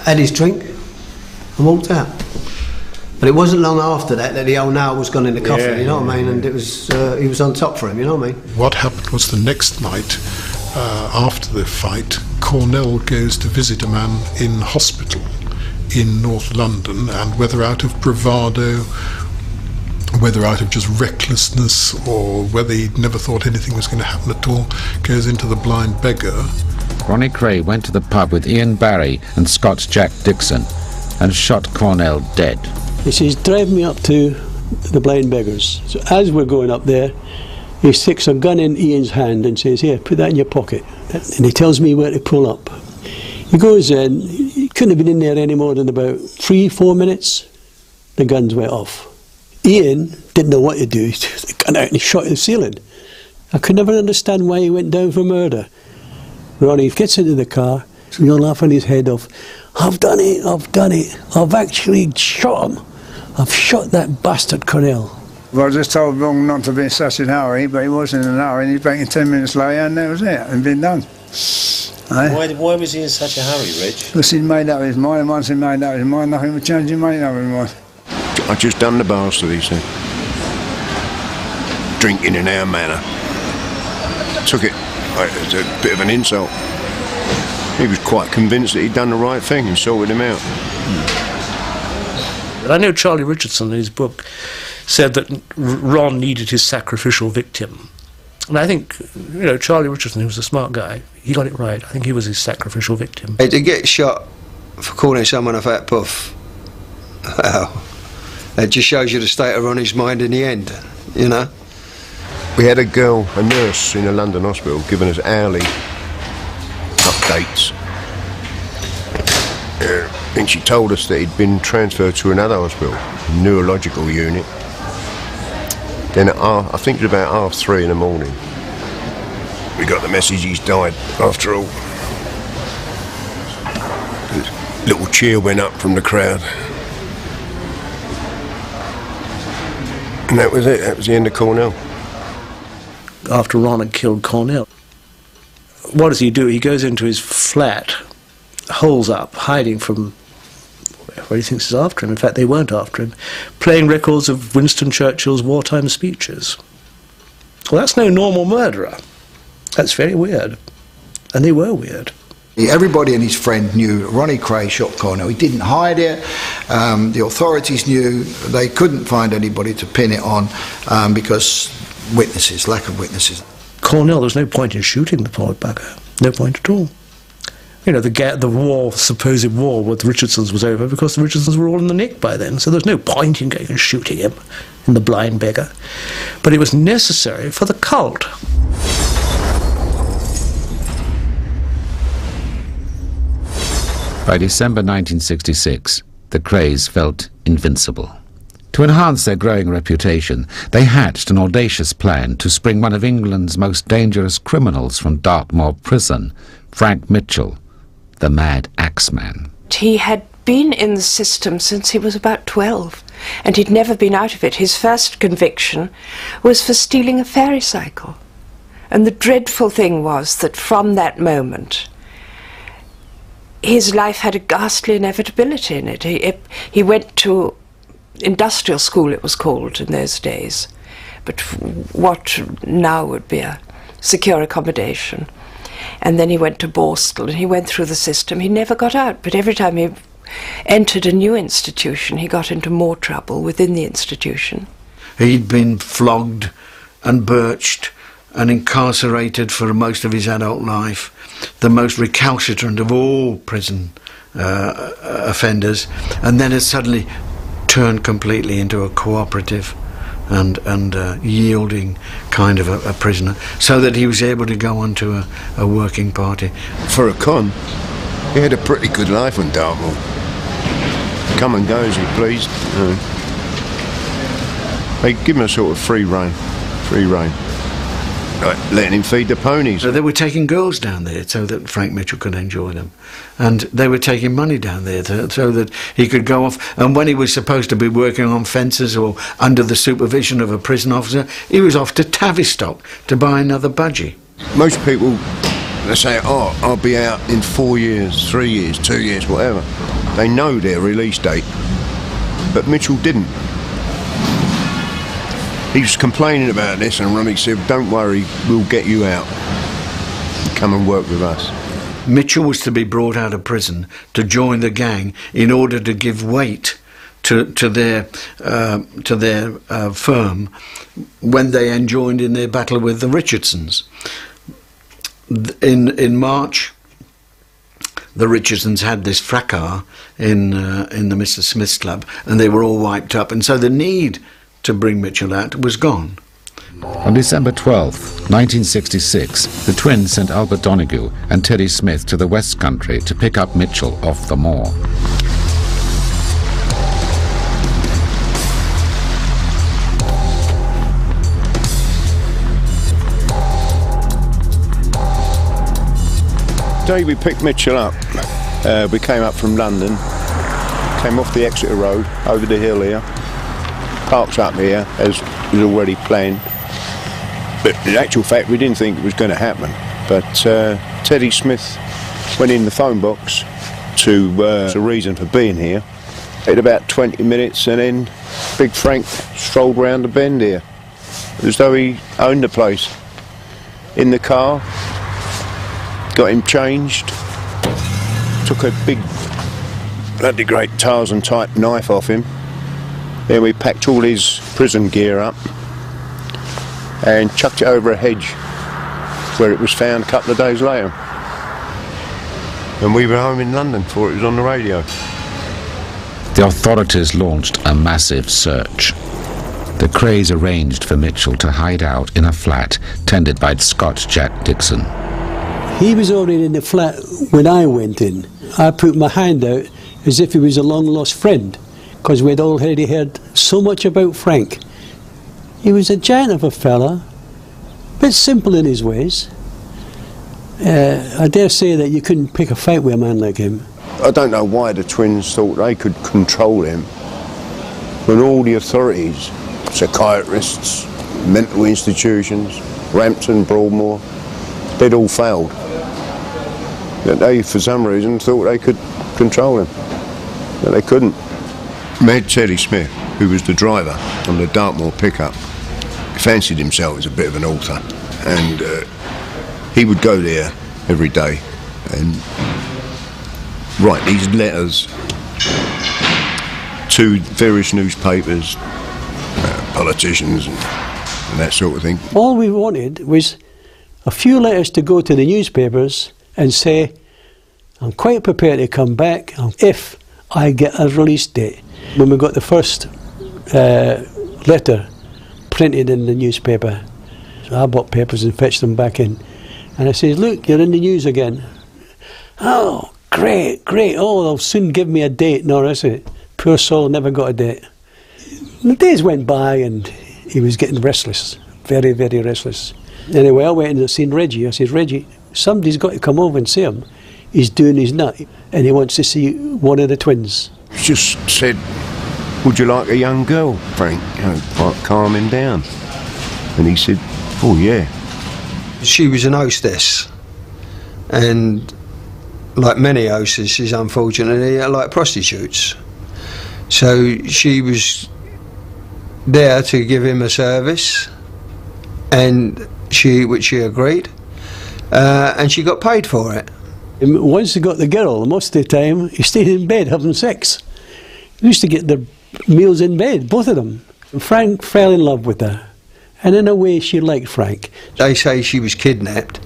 had his drink and walked out. But it wasn't long after that the old nail was gone in the coffin, you know what I mean, and it was he was on top for him, you know what I mean. What happened was the next night, after the fight, Cornell goes to visit a man in hospital in North London, and whether out of bravado, whether out of just recklessness, or whether he'd never thought anything was going to happen at all, goes into the Blind Beggar. Ronnie Kray went to the pub with Ian Barry and Scott Jack Dixon and shot Cornell dead. He says, drive me up to the Blind Beggars. So as we're going up there, he sticks a gun in Ian's hand and says, here, put that in your pocket. And he tells me where to pull up. He goes in, he couldn't have been in there any more than about 3-4 minutes. The guns went off. Ian didn't know what to do. He took the gun out and he shot at the ceiling. I could never understand why he went down for murder. Ronnie gets into the car, so he'll laughing his head off. I've done it, I've actually shot him. I've shot that bastard Cornell. Well, I was just told Ron not to be in such an hurry, but he was in an hurry, and he's back in 10 minutes later, and that was it, and been done. Why was he in such a hurry, Reg? Because he'd made up his mind, and once he made up his mind, nothing would change him made up his mind. I just done the bastard, he said. Drinking in our manner. Took it as a bit of an insult. He was quite convinced that he'd done the right thing and sorted him out. I know Charlie Richardson in his book said that Ron needed his sacrificial victim. And I think, you know, Charlie Richardson, who was a smart guy, he got it right. I think he was his sacrificial victim. To get shot for calling someone a fat puff, well, it just shows you the state of Ronnie's mind in the end, you know. We had a girl, a nurse in a London hospital, giving us hourly updates. And she told us that he'd been transferred to another hospital, neurological unit. Then I think it was about 3:30 in the morning, we got the message he's died after all. A little cheer went up from the crowd. And that was it, that was the end of Cornell. After Ron had killed Cornell, what does he do? He goes into his flat, holes up, hiding from where he thinks is after him. In fact, they weren't after him, playing records of Winston Churchill's wartime speeches. Well, that's no normal murderer. That's very weird. And they were weird. Everybody and his friend knew Ronnie Kray shot Cornell. He didn't hide it. The authorities knew. They couldn't find anybody to pin it on because witnesses, lack of witnesses. Cornell, there was no point in shooting the poor bugger. No point at all. You know, the war, supposed war with the Richardsons was over because the Richardsons were all in the nick by then, so there's no point in going and shooting him in the Blind Beggar. But it was necessary for the cult. By December 1966, the Krays felt invincible. To enhance their growing reputation, they hatched an audacious plan to spring one of England's most dangerous criminals from Dartmoor prison, Frank Mitchell, the Mad Axeman. He had been in the system since he was about 12, and he'd never been out of it. His first conviction was for stealing a fairy cycle. And the dreadful thing was that from that moment, his life had a ghastly inevitability in it. He went to industrial school, it was called in those days, but what now would be a secure accommodation. And then he went to Borstal, and he went through the system. He never got out, but every time he entered a new institution, he got into more trouble within the institution. He'd been flogged and birched and incarcerated for most of his adult life, the most recalcitrant of all prison offenders, and then had suddenly turned completely into a cooperative and yielding kind of a prisoner, so that he was able to go on to a working party. For a con, he had a pretty good life on Dartmoor. Come and go as he pleased. They give him a sort of free rein. Like letting him feed the ponies. So they were taking girls down there so that Frank Mitchell could enjoy them. And they were taking money down there so that he could go off. And when he was supposed to be working on fences or under the supervision of a prison officer, he was off to Tavistock to buy another budgie. Most people, they say, oh, I'll be out in 4 years, 3 years, 2 years, whatever. They know their release date. But Mitchell didn't. He was complaining about this, and Ronnie said, don't worry, we'll get you out. Come and work with us. Mitchell was to be brought out of prison to join the gang in order to give weight to their firm when they enjoined in their battle with the Richardsons. In March, the Richardsons had this fracas in the Mr. Smith's Club, and they were all wiped up, and so the need to bring Mitchell out was gone. On December 12, 1966, the twins sent Albert Donoghue and Teddy Smith to the West Country to pick up Mitchell off the moor. The day we picked Mitchell up, we came up from London, came off the Exeter Road, over the hill here, parked up here, as was already planned. But in actual fact, we didn't think it was going to happen. But Teddy Smith went in the phone box to the reason for being here. It about 20 minutes, and then Big Frank strolled round the bend here, as though he owned the place. In the car, got him changed, took a big, bloody great Tarzan type knife off him. Then we packed all his prison gear up and chucked it over a hedge, where it was found a couple of days later. And we were home in London before it was on the radio. The authorities launched a massive search. The Krays arranged for Mitchell to hide out in a flat tended by Scott Jack Dixon. He was already in the flat when I went in. I put my hand out as if he was a long-lost friend, because we'd already heard so much about Frank. He was a giant of a fella, a bit simple in his ways. I dare say that you couldn't pick a fight with a man like him. I don't know why the twins thought they could control him when all the authorities, psychiatrists, mental institutions, Rampton, Broadmoor, they'd all failed. That they, for some reason, thought they could control him, but they couldn't. Mad Teddy Smith, who was the driver on the Dartmoor pickup, fancied himself as a bit of an author, and he would go there every day and write these letters to various newspapers, politicians and that sort of thing. All we wanted was a few letters to go to the newspapers and say, I'm quite prepared to come back if I get a release date. When we got the first letter printed in the newspaper, I bought papers and fetched them back in. And I said, look, you're in the news again. Oh, great, great, oh, they'll soon give me a date. No, is it? Poor soul, never got a date. The days went by and he was getting restless, very, very restless. Anyway, I went and seen Reggie. I said, Reggie, somebody's got to come over and see him. He's doing his nut and he wants to see one of the twins. Just said, would you like a young girl, Frank? You know, like calm him down. And he said, oh yeah. She was an hostess, and like many hostesses, unfortunately, are like prostitutes. So she was there to give him a service, and which she agreed, and she got paid for it. Once he got the girl, most of the time he stayed in bed having sex. He used to get their meals in bed, both of them. Frank fell in love with her, and in a way she liked Frank. They say she was kidnapped.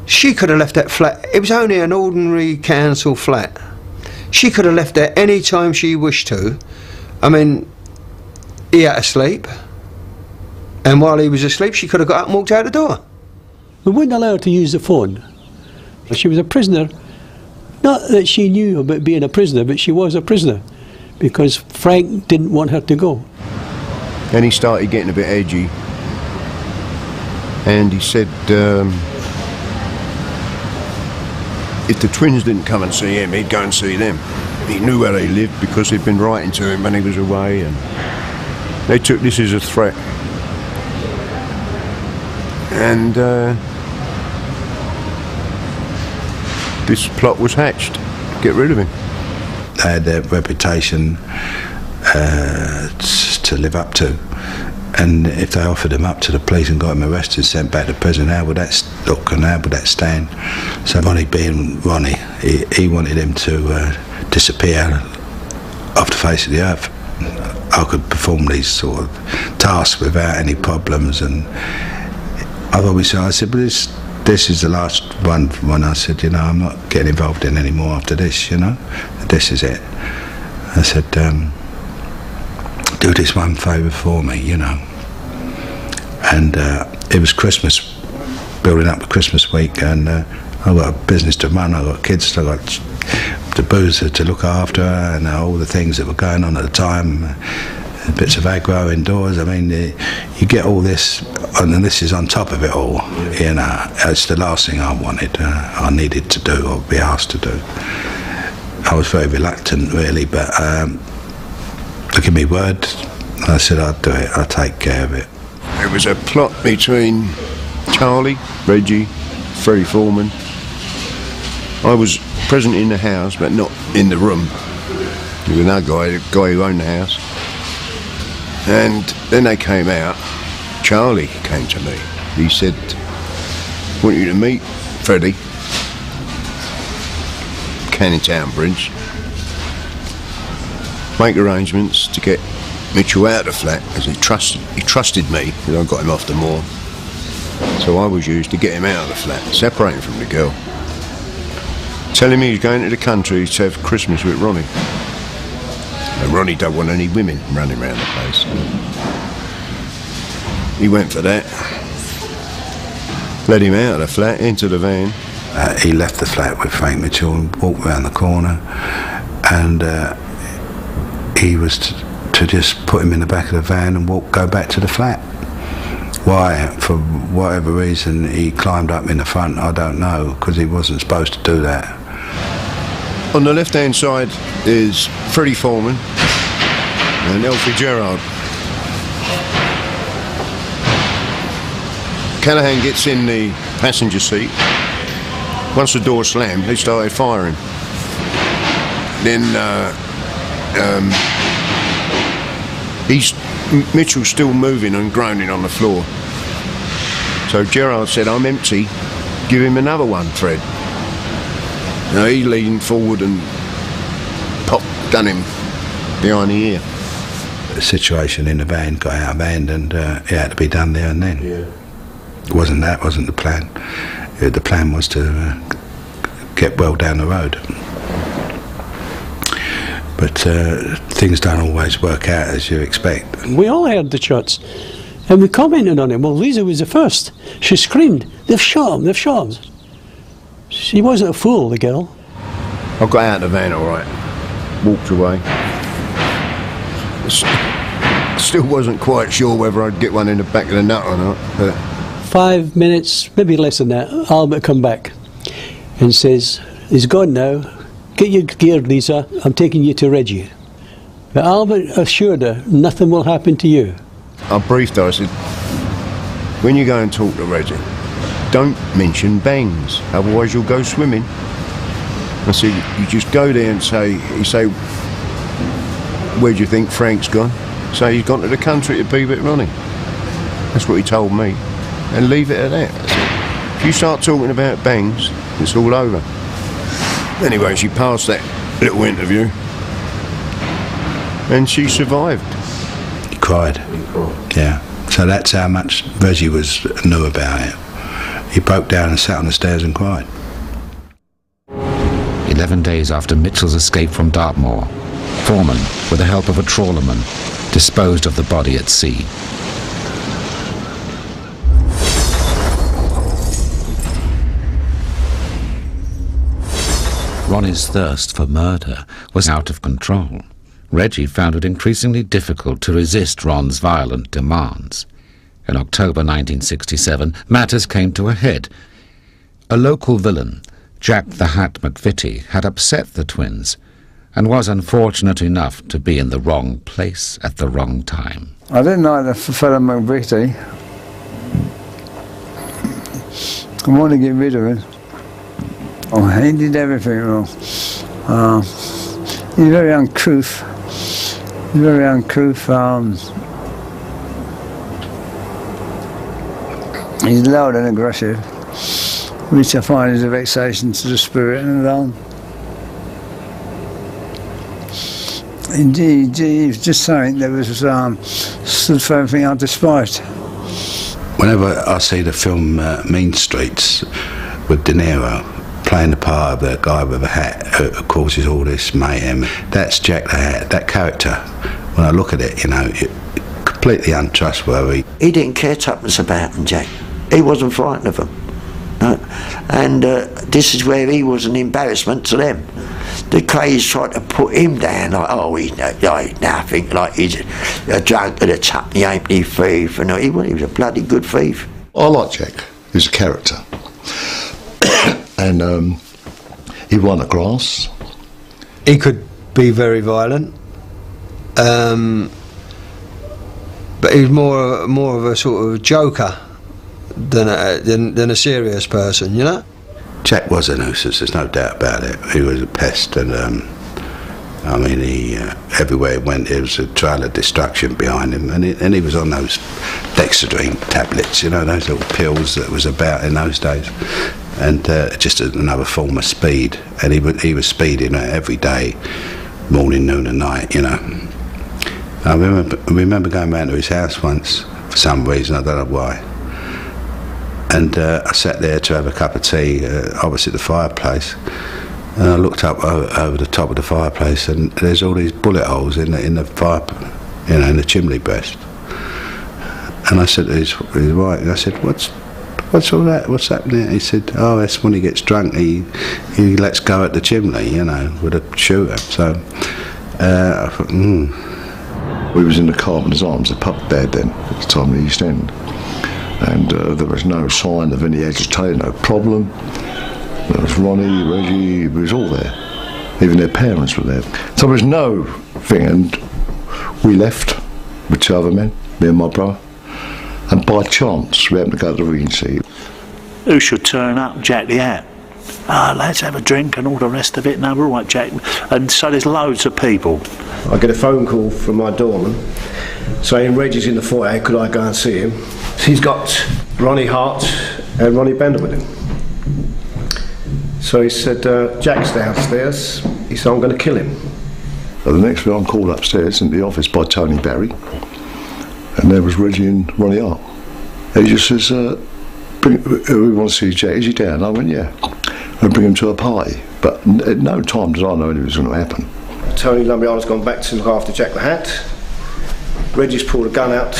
She could have left that flat. It was only an ordinary council flat. She could have left there any time she wished to. I mean, he had to sleep, and while he was asleep she could have got up and walked out the door. We wouldn't allow her to use the phone. She was a prisoner. Not that she knew about being a prisoner, but she was a prisoner because Frank didn't want her to go. And he started getting a bit edgy, and he said if the twins didn't come and see him, he'd go and see them. He knew where they lived because they'd been writing to him when he was away, and they took this as a threat. And this plot was hatched. Get rid of him. They had their reputation to live up to, and if they offered him up to the police and got him arrested, sent back to prison, how would that look and how would that stand? So Ronnie being Ronnie, he wanted him to disappear off the face of the earth. I could perform these sort of tasks without any problems, and I've always said, I said, but this is the last one. When I said, you know, I'm not getting involved in any more after this, you know, this is it. I said, do this one favour for me, you know. And it was Christmas, building up to Christmas week, and I've got a business to run, I've got kids, I've got the boozer to look after, and all the things that were going on at the time, bits of aggro indoors. I mean, you get all this, and this is on top of it all, you know. It's the last thing I wanted, I needed to do, or be asked to do. I was very reluctant, really, but they gave me word. I said I'd do it, I'd take care of it. It was a plot between Charlie, Reggie, Freddie Foreman. I was present in the house, but not in the room. There was another guy, the guy who owned the house. And then they came out. Charlie came to me. He said, I want you to meet Freddie, Canning Town Bridge, make arrangements to get Mitchell out of the flat, because he trusted me, because I got him off the moor. So I was used to get him out of the flat, separate him from the girl. Telling me he's going to the country to have Christmas with Ronnie. And Ronnie don't want any women running around the place. He went for that. Led him out of the flat, into the van. He left the flat with Frank Mitchell and walked round the corner, and he was to just put him in the back of the van and go back to the flat. Why? For whatever reason, he climbed up in the front, I don't know, because he wasn't supposed to do that. On the left-hand side is Freddie Foreman and Elfie Gerard. Callaghan gets in the passenger seat. Once the door slammed, they started firing. Then Mitchell's still moving and groaning on the floor. So Gerard said, I'm empty, give him another one, Fred. Now he leaned forward and done him behind the ear. The situation in the van got out of hand, and it had to be done there and then. Yeah. It wasn't the plan. The plan was to get well down the road. But things don't always work out as you expect. We all heard the shots, and we commented on it. Well, Lisa was the first. She screamed, they've shot him, they've shot him. She wasn't a fool, the girl. I got out of the van all right, walked away. Still wasn't quite sure whether I'd get one in the back of the nut or not. But 5 minutes, maybe less than that, Albert come back and says, he's gone now, get your gear, Lisa, I'm taking you to Reggie. But Albert assured her, nothing will happen to you. I briefed her, I said, when you go and talk to Reggie, don't mention bangs, otherwise you'll go swimming. I said, you just go there and you say, where do you think Frank's gone? Say he's gone to the country to be with Ronnie. That's what he told me. And leave it at that. I said, if you start talking about bangs, it's all over. Anyway, she passed that little interview. And she survived. He cried. Yeah. So that's how much Reggie knew about it. He broke down and sat on the stairs and cried. 11 days after Mitchell's escape from Dartmoor, Foreman, with the help of a trawlerman, disposed of the body at sea. Ronnie's thirst for murder was out of control. Reggie found it increasingly difficult to resist Ron's violent demands. In October 1967, matters came to a head. A local villain, Jack the Hat McVitie, had upset the twins and was unfortunate enough to be in the wrong place at the wrong time. I didn't like the fellow McVitie. I want to get rid of him. Oh, he did everything wrong. He's very uncouth. Very uncouth. He's loud and aggressive, which I find is a vexation to the spirit. And indeed, he was just something that was stood for everything I despised. Whenever I see the film Mean Streets with De Niro playing the part of the guy with a hat who causes all this mayhem, that's Jack the Hat. That character, when I look at it, you know, completely untrustworthy. He didn't care tuppence about them, Jack. He wasn't frightened of them. No. And this is where he was an embarrassment to them. The Krays tried to put him down, like, oh, he's nothing, like he's a drunk and a tuppeny halfpenny thief. And he was a bloody good thief. I like Jack. He's a character. And he won a grass. He could be very violent, but he was more of a sort of joker than a serious person, you know. Jack was a nuisance, there's no doubt about it. He was a pest, and I mean, he everywhere he went, there was a trail of destruction behind him, and he was on those Dexedrine tablets, you know, those little pills that was about in those days, and just another form of speed. And he was speeding every day, morning, noon, and night, you know. I remember going round to his house once for some reason, I don't know why. And I sat there to have a cup of tea opposite the fireplace, and I looked up over the top of the fireplace, and there's all these bullet holes in the fire, you know, in the chimney breast. And I said to his wife, I said, what's all that? What's happening? He said, oh, that's when he gets drunk. He lets go at the chimney, you know, with a shooter. So I thought, We was in the Carpenter's Arms, the pub there then, at the time in the East End. And there was no sign of any agitation, no problem. There was Ronnie, Reggie, it was all there. Even their parents were there. So there was no thing, and we left with two other men, me and my brother, and by chance we happened to go to the Regency. Who should turn up? Jack the Hat. Let's have a drink and all the rest of it. No, we're all right, Jack. And so there's loads of people. I get a phone call from my doorman saying Reggie's in the foyer, could I go and see him? He's got Ronnie Hart and Ronnie Bender with him. So he said, Jack's downstairs. He said, I'm going to kill him. So the next day I'm called upstairs in the office by Tony Barry, and there was Reggie and Ronnie Hart. He just says, we want to see Jack, is he down? I went, yeah. I'll bring him to a party. But at no time did I know anything was going to happen. Tony Lumbiana's gone back to look after Jack the Hat. Reggie's pulled a gun out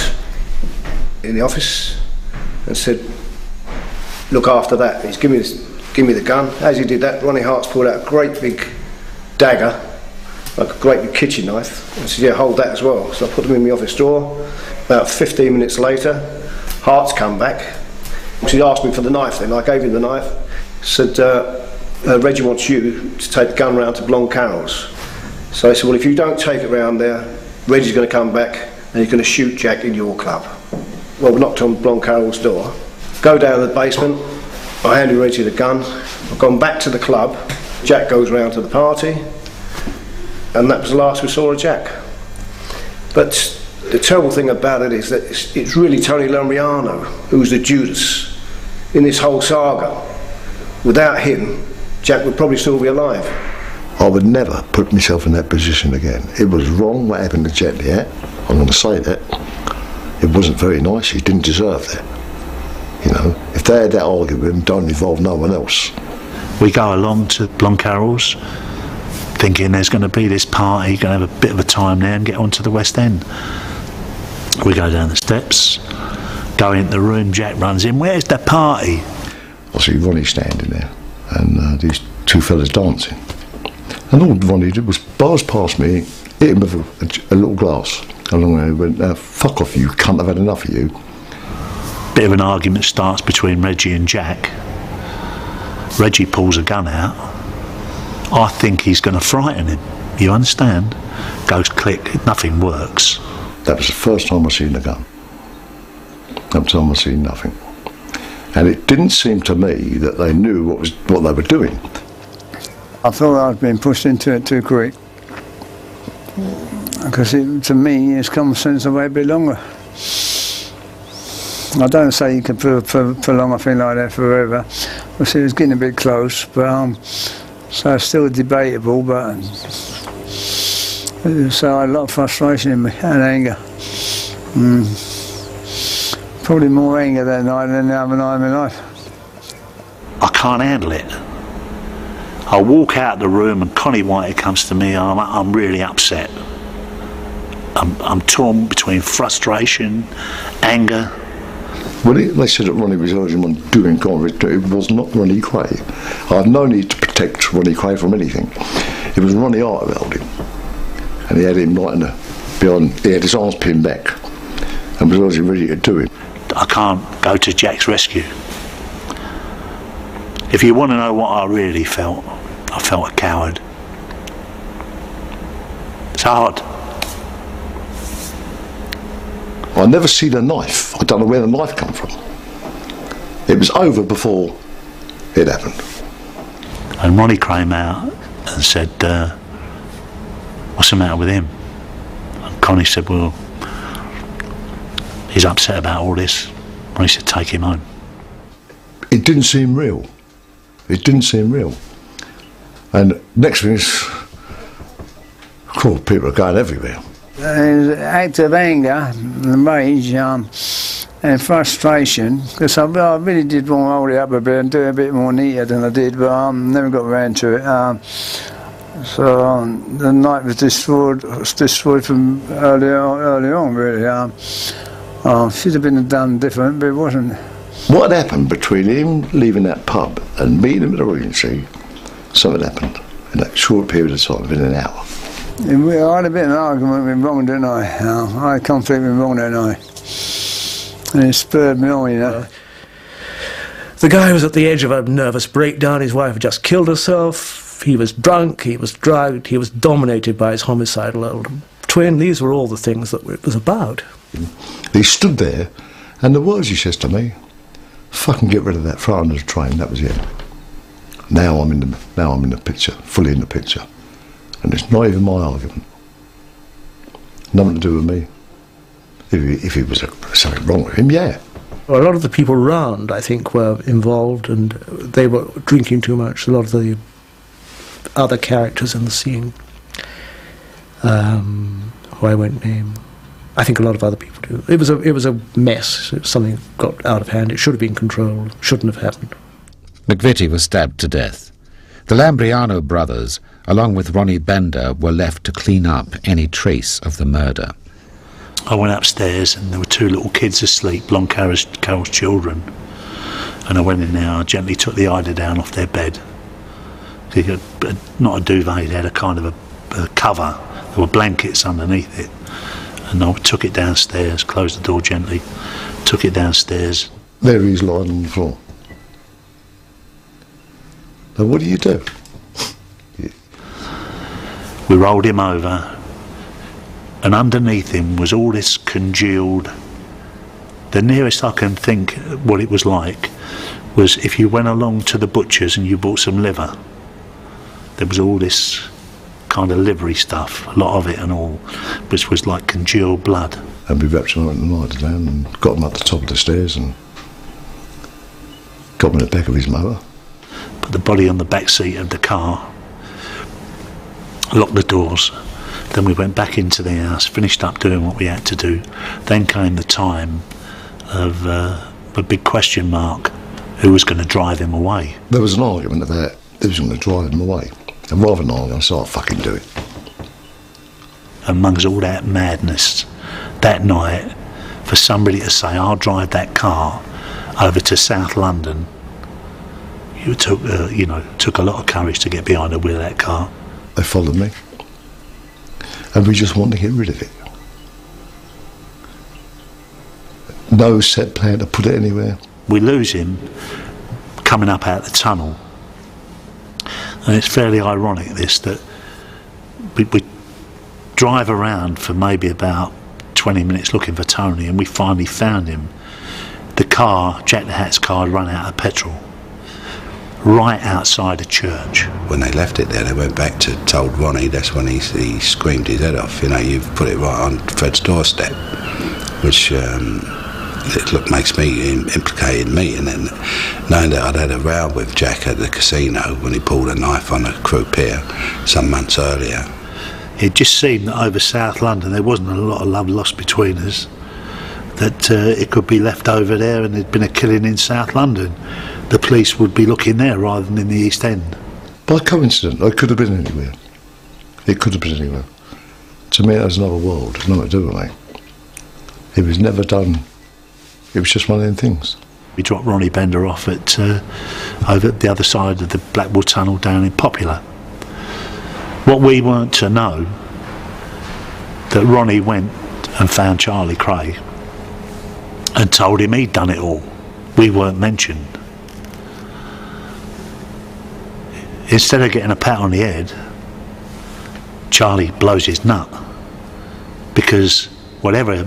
in the office and said, look after that. He's give me the gun. As he did that, Ronnie Hart's pulled out a great big dagger, like a great big kitchen knife. I said, yeah, hold that as well. So I put them in my office drawer. About 15 minutes later, Hart's come back. He asked me for the knife then. I gave him the knife. Said, Reggie wants you to take the gun round to Blonde Carroll's. So I said, well, if you don't take it round there, Reggie's going to come back and he's going to shoot Jack in your club. Well, we knocked on Blonde Carroll's door. Go down to the basement. I handed Reggie the gun. I've gone back to the club. Jack goes round to the party. And that was the last we saw of Jack. But the terrible thing about it is that it's really Tony Lambriano who's the Judas in this whole saga. Without him, Jack would probably still be alive. I would never put myself in that position again. It was wrong what happened to Jack Liat. I'm going to say that. It wasn't very nice. He didn't deserve that. You know, if they had that argument with him, don't involve no one else. We go along to Blonde Carroll's, thinking there's going to be this party, going to have a bit of a time there and get onto the West End. We go down the steps, go into the room, Jack runs in, where's the party? I see Ronnie standing there, and these two fellas dancing. And all Ronnie did was bars past me, hit him with a little glass. Along there, he went, fuck off you cunt, I've had enough of you. Bit of an argument starts between Reggie and Jack. Reggie pulls a gun out. I think he's going to frighten him, you understand? Goes click, nothing works. That was the first time I seen the gun. That time I seen nothing. And it didn't seem to me that they knew what they were doing. I thought I'd been pushed into it too quick. Because to me, it's common sense the way it be longer. I don't say you can prolong a thing like that forever. I see it was getting a bit close, but so it's still debatable. But so I had a lot of frustration in me and anger. Probably more anger that night than the other night in my life. I can't handle it. I walk out the room and Connie White comes to me. I'm really upset. I'm torn between frustration, anger. Well, they said that Ronnie was urging him on doing comedy. It was not Ronnie Kray. I had no need to protect Ronnie Kray from anything. It was Ronnie Hart who held him. And he had him right behind, he had his arms pinned back and was urging Reggie to do it. I can't go to Jack's rescue. If you want to know what I really felt, I felt a coward. It's hard. I never seen a knife. I don't know where the knife come from. It was over before it happened. And Ronnie came out and said, what's the matter with him? And Connie said, well, he's upset about all this. Ronnie said, take him home. It didn't seem real. It didn't seem real. And next thing is, cool, people are going everywhere. There's an act of anger, rage, and frustration, because I really did want to hold it up a bit and do it a bit more neater than I did, but I never got around to it. So the night was destroyed from early on, really. Should have been done different, but it wasn't. What happened between him leaving that pub and meeting him at the Regency? Something happened in that short period of time, within an hour. I had a bit of an argument with Ron, didn't I? I had conflict with Ron that night. And it spurred me on, you know. The guy was at the edge of a nervous breakdown. His wife had just killed herself. He was drunk, he was drugged, he was dominated by his homicidal old twin. These were all the things that it was about. He stood there, and the words he says to me, fucking get rid of that fly under the train, that was it. Now I'm in the picture, fully in the picture. And it's not even my argument. Nothing to do with me. If it was something wrong with him, yeah. Well, a lot of the people around, I think, were involved, and they were drinking too much. A lot of the other characters in the scene, who I won't name. I think a lot of other people do. It was a mess. It was something that got out of hand. It should have been controlled. Shouldn't have happened. McVitie was stabbed to death. The Lambriano brothers, along with Ronnie Bender, were left to clean up any trace of the murder. I went upstairs and there were two little kids asleep, Blonde Carroll's children. And I went in there, I gently took the eiderdown off their bed, not a duvet, they had a kind of a cover. There were blankets underneath it. And I took it downstairs, closed the door gently, took it downstairs. There he is lying on the floor. Now what do you do? We rolled him over, and underneath him was all this congealed. The nearest I can think what it was like was if you went along to the butcher's and you bought some liver. There was all this kind of livery stuff, a lot of it and all, which was like congealed blood. And we wrapped him up in the night down and got him up the top of the stairs and got him in the back of his motor. Put the body on the back seat of the car, locked the doors. Then we went back into the house, finished up doing what we had to do. Then came the time of a big question mark: who was going to drive him away? There was an argument about who was going to drive him away. And rather than argue, I said, I'll fucking do it. Amongst all that madness, that night, for somebody to say, I'll drive that car over to South London, it took, took a lot of courage to get behind the wheel of that car. They followed me. And we just wanted to get rid of it. No set plan to put it anywhere. We lose him coming up out the tunnel. And it's fairly ironic this, that we drive around for maybe about 20 minutes looking for Tony, and we finally found him. The car, Jack the Hat's car, had run out of petrol right outside a church. When they left it there, they went back to told Ronnie. That's when he screamed his head off. You know, you've put it right on Fred's doorstep, which makes me implicated me. And then knowing that I'd had a row with Jack at the casino when he pulled a knife on a croupier some months earlier. It just seemed that over South London there wasn't a lot of love lost between us, that it could be left over there and there'd been a killing in South London. The police would be looking there rather than in the East End. By coincidence, it could have been anywhere. It could have been anywhere. To me, that was another world, nothing to do with me. It was never done. It was just one of them things. We dropped Ronnie Bender off at over at the other side of the Blackwall Tunnel down in Popular. What we weren't to know, that Ronnie went and found Charlie Kray and told him he'd done it all. We weren't mentioned. Instead of getting a pat on the head, Charlie blows his nut, because whatever,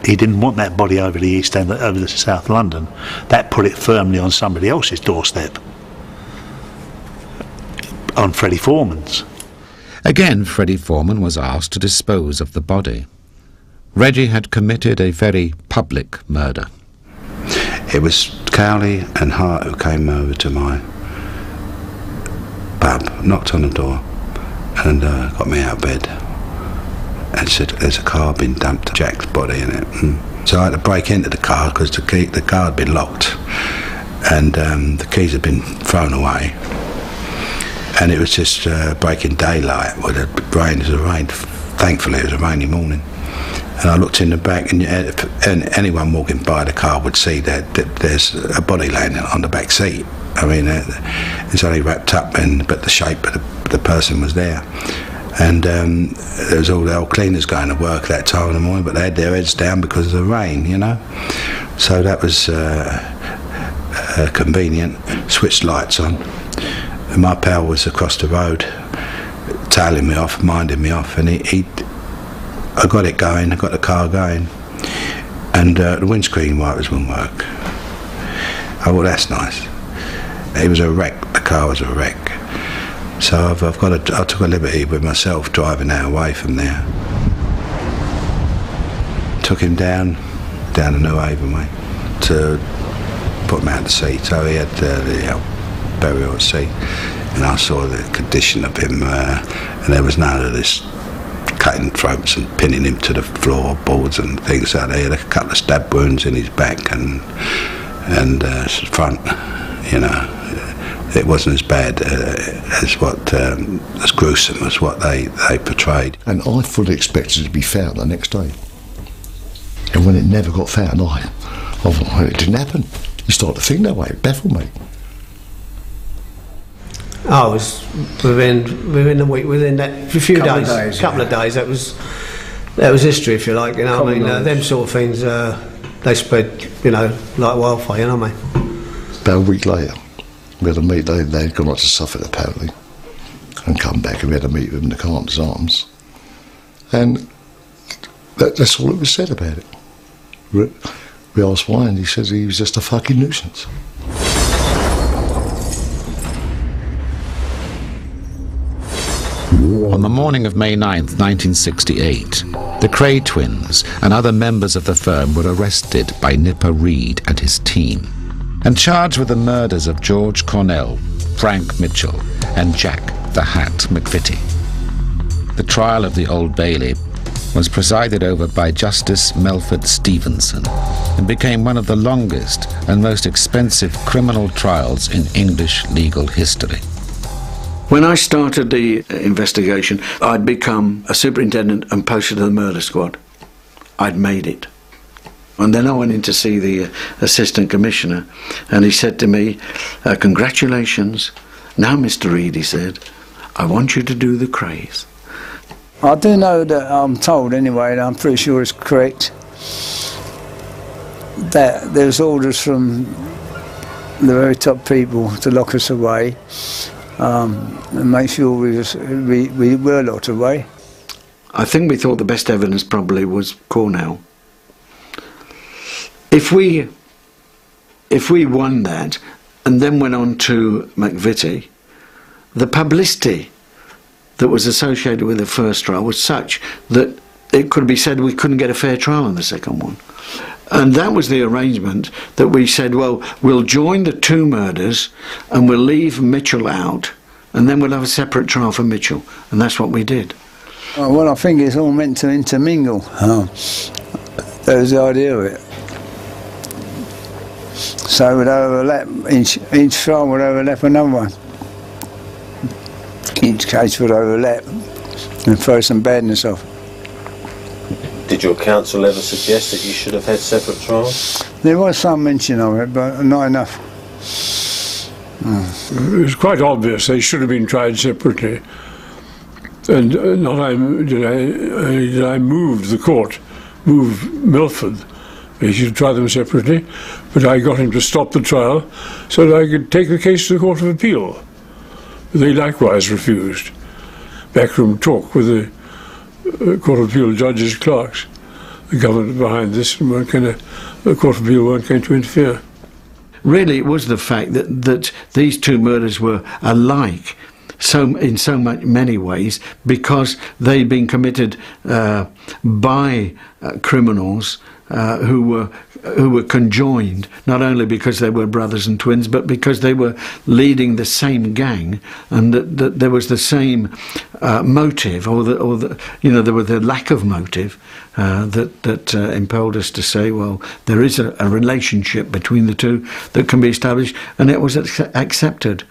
he didn't want that body over the East End, over the South London. That put it firmly on somebody else's doorstep, on Freddie Foreman's. Again, Freddie Foreman was asked to dispose of the body. Reggie had committed a very public murder. It was Cowley and Hart who came over to my pub, knocked on the door and got me out of bed and said, there's a car been dumped, Jack's body in it. So I had to break into the car because the car had been locked and the keys had been thrown away. And it was just breaking daylight with the rain. It was rain. Thankfully, it was a rainy morning. And I looked in the back, and anyone walking by the car would see that there's a body laying on the back seat. I mean, it's only wrapped up, but the shape of the person was there. And there was all the old cleaners going to work that time in the morning, but they had their heads down because of the rain, you know. So that was convenient. Switched lights on. And my pal was across the road, tailing me off, minding me off, and I got it going, I got the car going, and the windscreen wipers wouldn't work. Oh, well, that's nice. It was a wreck, the car was a wreck. So I took a liberty with myself driving that away from there. Took him down the New Haven way to put him out to sea. So he had the burial at sea, and I saw the condition of him, and there was none of this cutting throats and pinning him to the floorboards and things like that. He had a couple of stab wounds in his back and front, you know. It wasn't as bad as gruesome as what they portrayed. And I fully expected it to be found the next day. And when it never got found, I thought, well, it didn't happen. You start to think that way, it baffled me. Oh, it was within the week, within that few Couple of days, days, couple yeah. of days. That was history, if you like. You know, I mean, them sort of things they spread, you know, like wildfire. You know what I mean? About a week later, we had a meet. They'd gone up to Suffolk apparently, and come back, and we had a meet with him in the Carpenter's Arms, and that's all that was said about it. We asked why, and he says he was just a fucking nuisance. On the morning of May 9th, 1968, the Kray twins and other members of the firm were arrested by Nipper Read and his team and charged with the murders of George Cornell, Frank Mitchell and Jack the Hat McVitie. The trial of the Old Bailey was presided over by Justice Melford Stevenson and became one of the longest and most expensive criminal trials in English legal history. When I started the investigation, I'd become a superintendent and posted to the murder squad. I'd made it. And then I went in to see the assistant commissioner, and he said to me, congratulations. Now, Mr. Read, he said, I want you to do the Krays. I do know that I'm told anyway, and I'm pretty sure it's correct, that there's orders from the very top people to lock us away. And make sure we were locked away. I think we thought the best evidence probably was Cornell. If we won that and then went on to McVitie, the publicity that was associated with the first trial was such that it could be said we couldn't get a fair trial on the second one. And that was the arrangement that we said, well, we'll join the two murders and we'll leave Mitchell out, and then we'll have a separate trial for Mitchell. And that's what we did. Well, I think it's all meant to intermingle. That was the idea of it. So it would overlap, each trial would overlap another one. Each case would overlap and throw some badness off. Did your counsel ever suggest that you should have had separate trials? There was some mention of it, but not enough. It was quite obvious they should have been tried separately. And not only did I move the court, move Milford, they should try them separately, but I got him to stop the trial so that I could take the case to the Court of Appeal. They likewise refused. Backroom talk with the Court of Appeal judges, clerks. The government behind this, and the Court of Appeal weren't going to interfere. Really, it was the fact that these two murders were alike in so many ways because they'd been committed by criminals who were conjoined, not only because they were brothers and twins, but because they were leading the same gang, and that there was the same motive, or there was the lack of motive that impelled us to say, well, there is a relationship between the two that can be established, and it was accepted.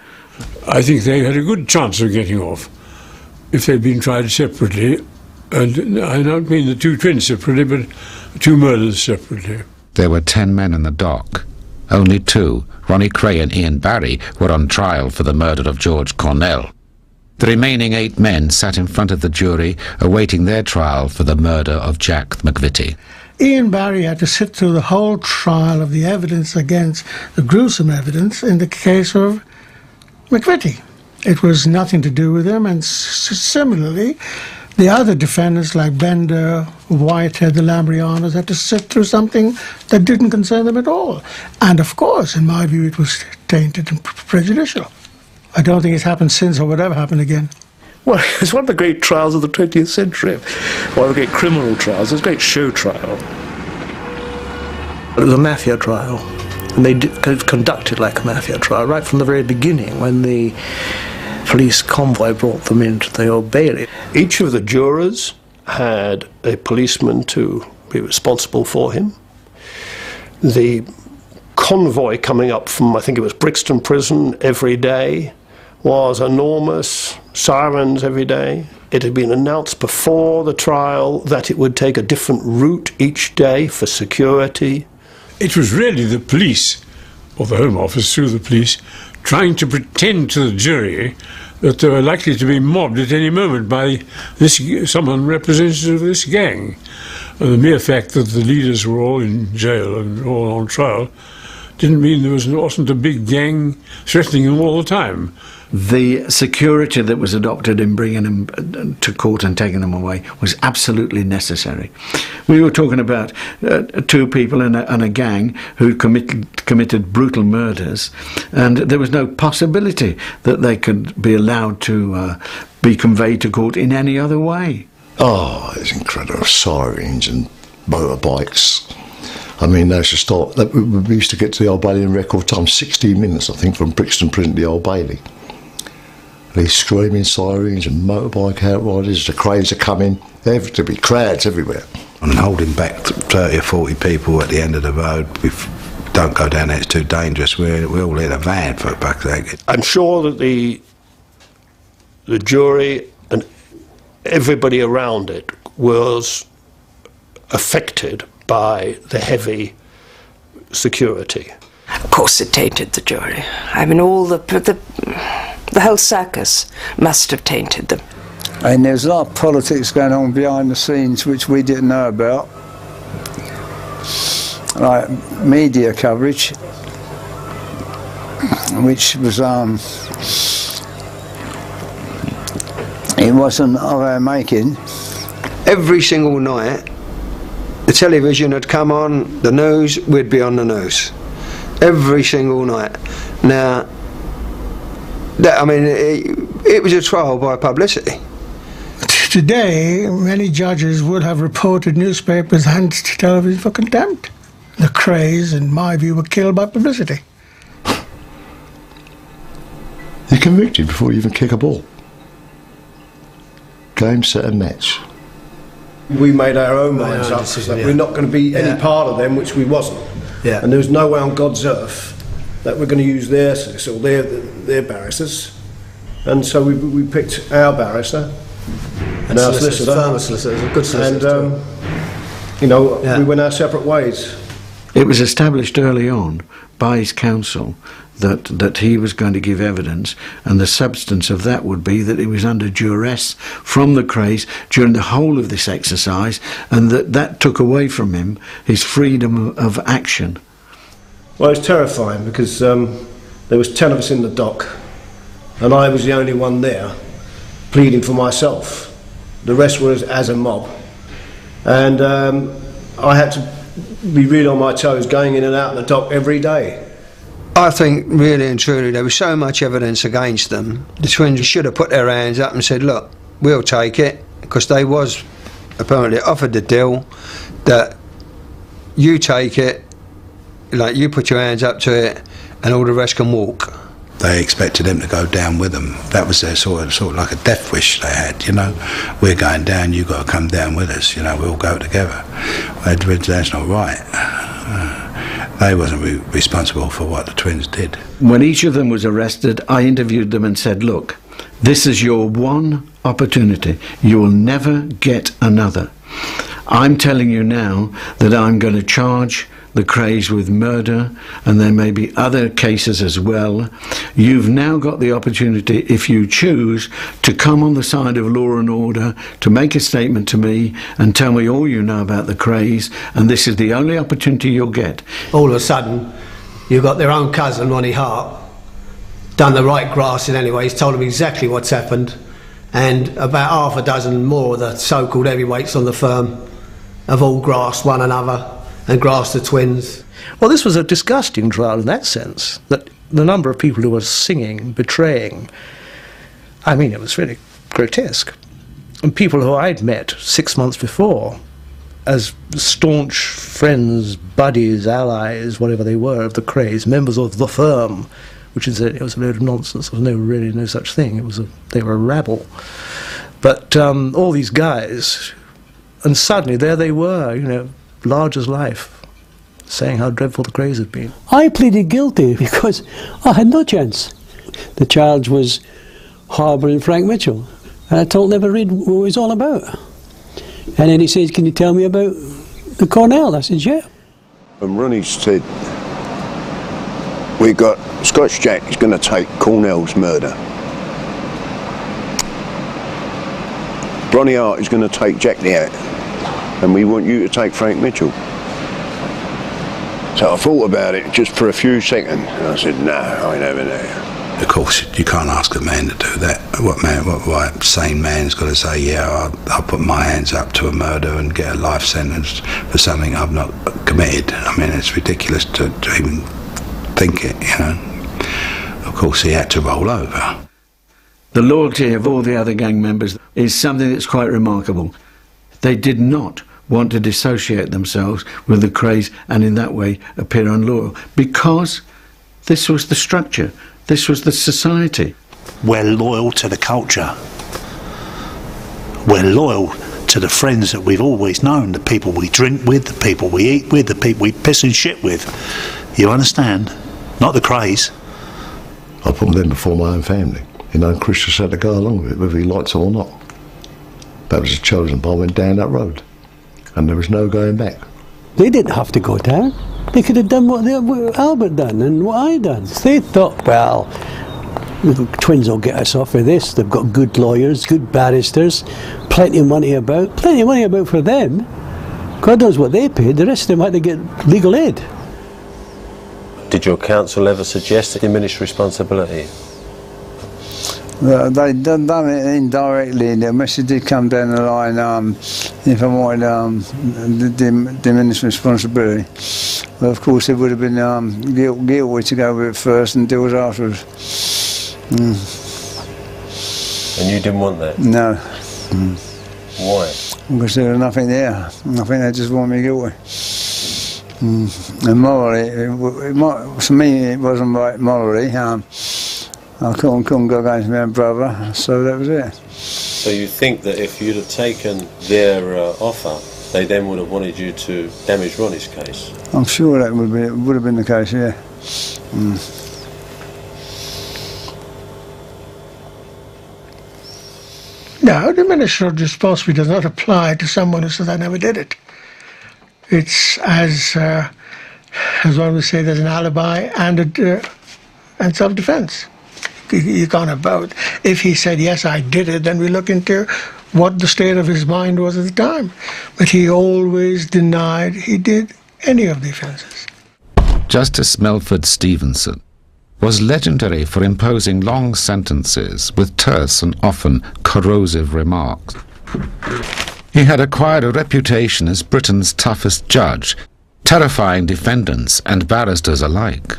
I think they had a good chance of getting off if they'd been tried separately, and I don't mean the two twins separately, but two murders separately. There were 10 men in the dock. Only 2, Ronnie Kray and Ian Barry, were on trial for the murder of George Cornell. The remaining 8 men sat in front of the jury, awaiting their trial for the murder of Jack McVitie. Ian Barry had to sit through the whole trial of the evidence against the gruesome evidence in the case of McVitie. It was nothing to do with him, and similarly, the other defendants like Bender, Whitehead, the Lambrianos had to sit through something that didn't concern them at all. And of course, in my view, it was tainted and prejudicial. I don't think it's happened since or would ever happen again. Well, it's one of the great trials of the 20th century. One of the great criminal trials. It's a great show trial. It was a mafia trial. And they conducted like a mafia trial right from the very beginning when the police convoy brought them into the Old Bailey. Each of the jurors had a policeman to be responsible for him. The convoy coming up from, I think it was Brixton Prison every day, was enormous, sirens every day. It had been announced before the trial that it would take a different route each day for security. It was really the police or the Home Office through the police, trying to pretend to the jury that they were likely to be mobbed at any moment by someone representative of this gang. And the mere fact that the leaders were all in jail and all on trial didn't mean there wasn't a big gang threatening them all the time. The security that was adopted in bringing them to court and taking them away was absolutely necessary. We were talking about two people and a gang who committed brutal murders, and there was no possibility that they could be allowed to be conveyed to court in any other way. Oh, it's incredible. Sirens and motorbikes. I mean, they used to start. We used to get to the Old Bailey in record time, 16 minutes, I think, from Brixton Prison to the Old Bailey. These screaming sirens and motorbike outriders, the krays are coming. There'd be crowds everywhere. And holding back 30 or 40 people at the end of the road. Don't go down there, it's too dangerous. We're all in a van for back there. I'm sure that the jury and everybody around it was affected by the heavy security. Of course it tainted the jury. I mean, all the whole circus must have tainted them. And there's a lot of politics going on behind the scenes which we didn't know about. Like media coverage, which was, it wasn't of our making. Every single night, the television had come on, the news, we'd be on the news. Every single night. Now, I mean, it was a trial by publicity. Today, many judges would have reported newspapers and television for contempt. The Krays, in my view, were killed by publicity. You're convicted before you even kick a ball. Game, set and match. We made our own minds up that we're not going to be any part of them, which we wasn't. Yeah. And there was no way on God's earth that we're going to use their solicitor or their barristers. And so we picked our barrister and our solicitor. Firm solicitors, a good solicitor. And, we went our separate ways. It was established early on by his counsel that he was going to give evidence, and the substance of that would be that he was under duress from the Krays during the whole of this exercise, and that took away from him his freedom of action. Well, it was terrifying because there was 10 of us in the dock, and I was the only one there pleading for myself. The rest were as a mob, and I had to be really on my toes going in and out of the dock every day. I think really and truly there was so much evidence against them. The twins should have put their hands up and said, look, we'll take it, because they was apparently offered the deal that you take it, like you put your hands up to it and all the rest can walk. They expected them to go down with them. That was their sort of like a death wish they had, you know. We're going down, you've got to come down with us, you know, we'll go together. That's not right. They wasn't responsible for what the twins did. When each of them was arrested, I interviewed them and said, look, this is your one opportunity. You will never get another. I'm telling you now that I'm going to charge the Krays with murder, and there may be other cases as well. You've now got the opportunity, if you choose, to come on the side of law and order, to make a statement to me and tell me all you know about the Krays, and this is the only opportunity you'll get. All of a sudden, you've got their own cousin, Ronnie Hart, done the right grassing anyway. He's told them exactly what's happened, and about half a dozen more of the so-called heavyweights on the firm have all grassed one another and grassed the twins. Well, this was a disgusting trial in that sense, that the number of people who were singing, betraying, I mean, it was really grotesque. And people who I'd met 6 months before as staunch friends, buddies, allies, whatever they were, of the Krays, members of the firm, which is it was a load of nonsense. There was really no such thing. They were a rabble. But all these guys, and suddenly there they were, you know, large as life, saying how dreadful the Krays had been. I pleaded guilty because I had no chance. The charge was harbouring Frank Mitchell, and I told him never read what it was all about. And then he says, can you tell me about the Cornell? I said, yeah. And Ronnie said, we got Scotch Jack is going to take Cornell's murder. Bronny Hart is going to take Jack the Hat, and we want you to take Frank Mitchell. So I thought about it just for a few seconds, and I said, no, I ain't having that. Of course, you can't ask a man to do that. What sane man's got to say, yeah, I'll put my hands up to a murder and get a life sentence for something I've not committed? I mean, it's ridiculous to even think it, you know. Of course, he had to roll over. The loyalty of all the other gang members is something that's quite remarkable. They did not want to dissociate themselves with the Krays and in that way appear unloyal, because this was the structure, this was the society. We're loyal to the culture. We're loyal to the friends that we've always known, the people we drink with, the people we eat with, the people we piss and shit with. You understand? Not the Krays. I put them before my own family. You know, and Chris just had to go along with it, whether he liked it or not. That was his chosen path, went down that road. And there was no going back. They didn't have to go down. They could have done what Albert done and what I done. They thought, well, the twins will get us off of this. They've got good lawyers, good barristers, plenty of money about for them. God knows what they paid. The rest of them had to get legal aid. Did your counsel ever suggest diminished responsibility? They'd done it indirectly. The message did come down the line if I wanted diminished responsibility. But of course it would have been guilty to go with it first and deal with it afterwards. And you didn't want that? No. Why? Because there was nothing there. I think they just wanted me guilty. And morally, for me it wasn't right morally. I couldn't go against my own brother, so that was it. So you think that if you'd have taken their offer, they then would have wanted you to damage Ronnie's case? I'm sure that would have been the case, yeah. No, diminished responsibility does not apply to someone who says, I never did it. It's as one would say, there's an alibi and self-defense. You can't have both. If he said, yes, I did it, then we look into what the state of his mind was at the time. But he always denied he did any of the offences. Justice Melford Stevenson was legendary for imposing long sentences with terse and often corrosive remarks. He had acquired a reputation as Britain's toughest judge, terrifying defendants and barristers alike.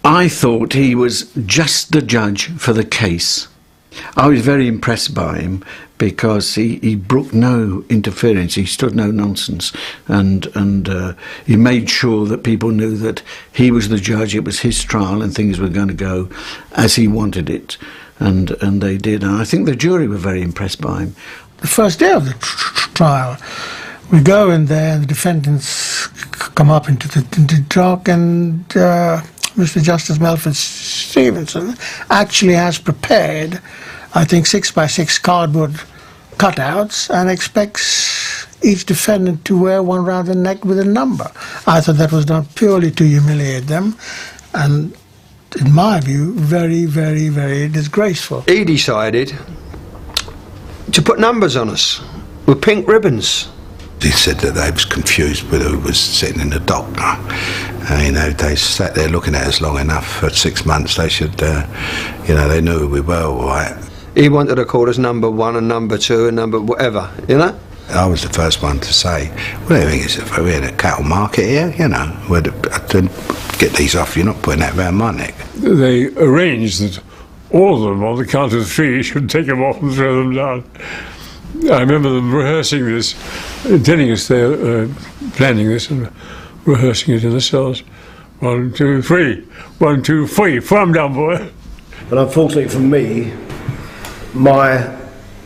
I thought he was just the judge for the case. I was very impressed by him because he brooked no interference, he stood no nonsense, and he made sure that people knew that he was the judge, it was his trial and things were going to go as he wanted it, and they did. And I think the jury were very impressed by him. The first day of the trial, we go in there and the defendants come up into the dock, and Mr. Justice Melford Stevenson actually has prepared, I think, 6x6 cardboard cutouts and expects each defendant to wear one round the neck with a number. I thought that was done purely to humiliate them, and in my view, very, very, very disgraceful. He decided to put numbers on us with pink ribbons. He said that they was confused with who was sitting in the dock. You know, they sat there looking at us long enough for 6 months. They should, you know, they knew who we were, all right. He wanted to call us number 1 and number 2 and number whatever, you know? I was the first one to say, what do you think, is we're in a cattle market here, you know? I didn't get these off, you're not putting that around my neck. They arranged that all of them, on the count of 3, should take them off and throw them down. I remember them rehearsing this, telling us they're planning this and rehearsing it in the cells. 1, 2, 3. 1, 2, 3. Throw them down, boy. But unfortunately for me, my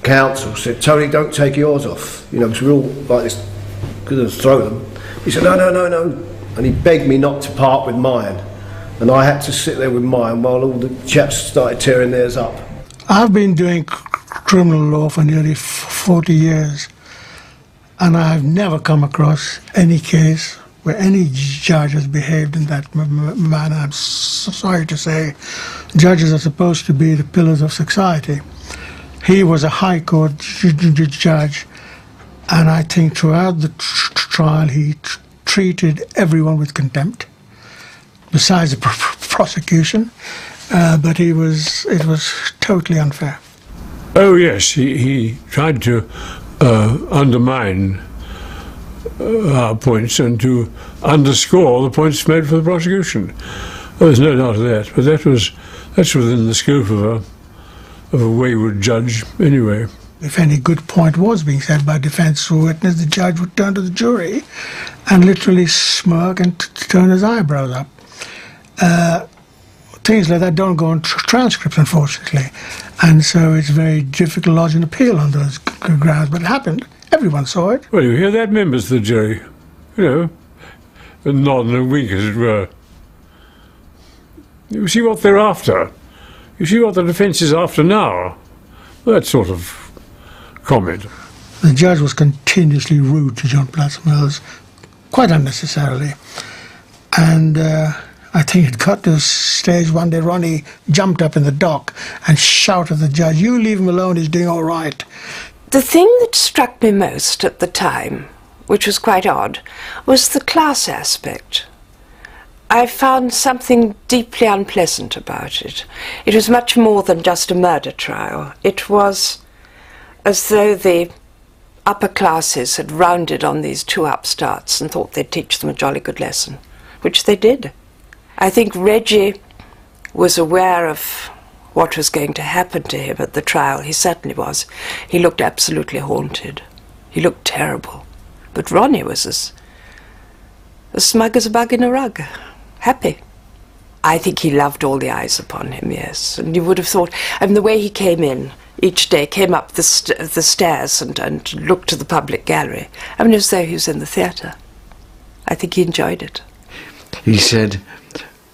counsel said, Tony, don't take yours off. You know, because we're all like this, going to throw them. He said, no, no, no, no. And he begged me not to part with mine. And I had to sit there with mine while all the chaps started tearing theirs up. I've been doing criminal law for nearly 40 years, and I've never come across any case where any judge has behaved in that manner. I'm sorry to say, judges are supposed to be the pillars of society. He was a High Court judge, and I think throughout the trial he treated everyone with contempt, besides the prosecution, but it was totally unfair. Oh yes, he tried to undermine our points and to underscore the points made for the prosecution. There's no doubt of that, but that's within the scope of a wayward judge anyway. If any good point was being said by defence or witness, the judge would turn to the jury and literally smirk and turn his eyebrows up. Things like that don't go on transcripts, unfortunately, and so it's very difficult to lodge an appeal on those grounds, but it happened. Everyone saw it. Well, you hear that, members of the jury, a nod and a wink, as it were. You see what they're after. You see what the defence is after now. That sort of comment. The judge was continuously rude to John Platt-Mills, quite unnecessarily, and I think it got to a stage one day Ronnie jumped up in the dock and shouted at the judge, "You leave him alone, he's doing all right." The thing that struck me most at the time, which was quite odd, was the class aspect. I found something deeply unpleasant about it. It was much more than just a murder trial. It was as though the upper classes had rounded on these two upstarts and thought they'd teach them a jolly good lesson, which they did. I think Reggie was aware of what was going to happen to him at the trial. He certainly was. He looked absolutely haunted. He looked terrible. But Ronnie was as smug as a bug in a rug. Happy. I think he loved all the eyes upon him, yes. And you would have thought, the way he came in each day, came up the stairs and looked to the public gallery, as though he was in the theatre. I think he enjoyed it. He said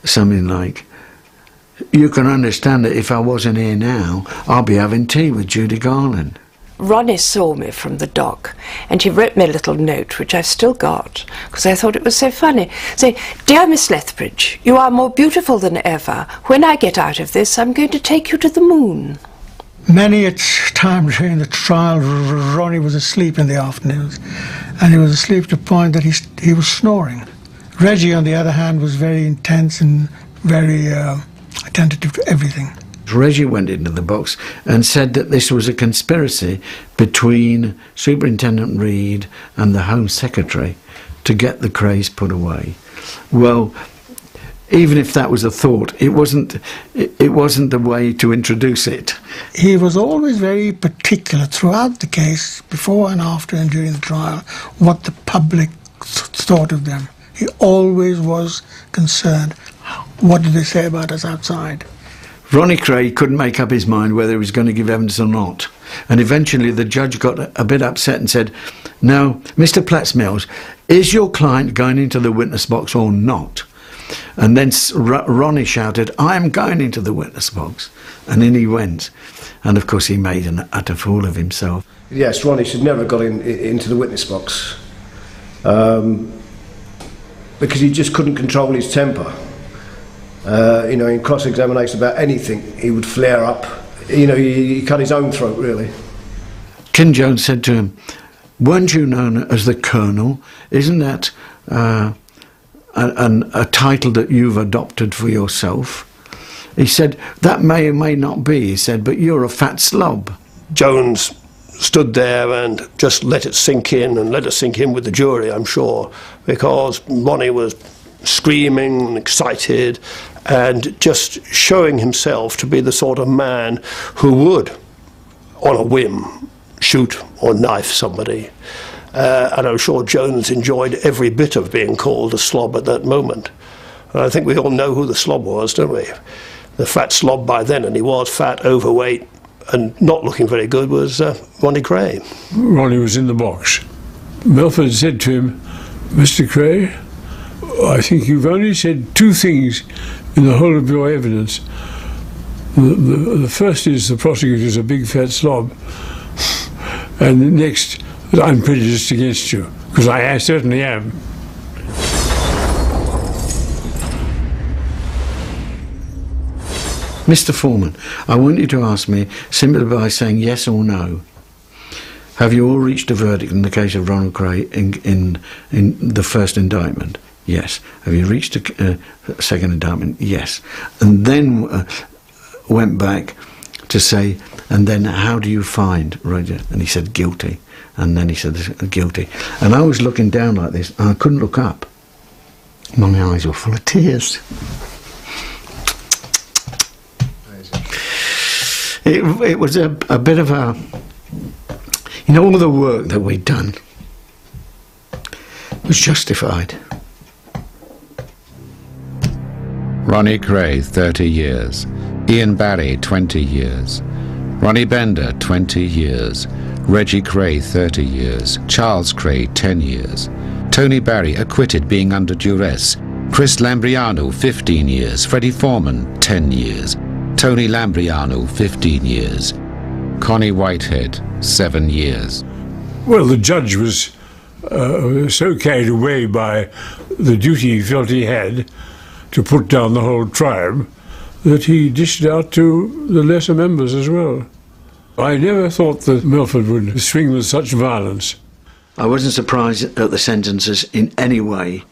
something like, "You can understand that if I wasn't here now, I'll be having tea with Judy Garland." Ronnie saw me from the dock, and he wrote me a little note, which I've still got, because I thought it was so funny, saying, "Dear Miss Lethbridge, you are more beautiful than ever. When I get out of this, I'm going to take you to the moon." Many a time during the trial, Ronnie was asleep in the afternoons, and he was asleep to the point that he was snoring. Reggie, on the other hand, was very intense and very attentive to everything. Reggie went into the box and said that this was a conspiracy between Superintendent Reed and the Home Secretary to get the krays put away. Well, even if that was a thought, it wasn't the way to introduce it. He was always very particular throughout the case, before and after and during the trial, what the public thought of them. He always was concerned. What did they say about us outside? Ronnie Kray couldn't make up his mind whether he was going to give evidence or not. And eventually the judge got a bit upset and said, "Now, Mr. Platt-Mills, is your client going into the witness box or not?" And then Ronnie shouted, "I am going into the witness box." And in he went. And of course he made an utter fool of himself. Yes, Ronnie should never have got into the witness box. Because he just couldn't control his temper. In cross-examination about anything, he would flare up. He cut his own throat, really. Ken Jones said to him, "Weren't you known as the Colonel? Isn't that a title that you've adopted for yourself?" He said, "That may or may not be," he said, "but you're a fat slob." Jones stood there and just let it sink in, and let it sink in with the jury, I'm sure, because Ronnie was screaming and excited and just showing himself to be the sort of man who would, on a whim, shoot or knife somebody. And I'm sure Jones enjoyed every bit of being called a slob at that moment. And I think we all know who the slob was, don't we? The fat slob by then, and he was fat, overweight, and not looking very good, was Ronnie Kray. Ronnie was in the box. Melford said to him, "Mr. Kray, I think you've only said two things in the whole of your evidence. The first is the prosecutor's a big fat slob, and the next, that I'm prejudiced against you, because I certainly am." Mr. Foreman, I want you to ask me simply by saying yes or no. Have you all reached a verdict in the case of Ronald Kray in the first indictment? Yes. Have you reached a second indictment? Yes. And then went back to say, and then how do you find Roger? And he said guilty. And then he said guilty. And I was looking down like this, and I couldn't look up. My eyes were full of tears. It was a bit of a, you know, all the work that we'd done was justified. Ronnie Kray, 30 years. Ian Barry, 20 years. Ronnie Bender, 20 years. Reggie Kray, 30 years. Charles Kray, 10 years. Tony Barry, acquitted being under duress. Chris Lambriano, 15 years. Freddie Foreman, 10 years. Tony Lambriano, 15 years. Connie Whitehead, 7 years. Well, the judge was so carried away by the duty he felt he had to put down the whole tribe that he dished out to the lesser members as well. I never thought that Milford would swing with such violence. I wasn't surprised at the sentences in any way.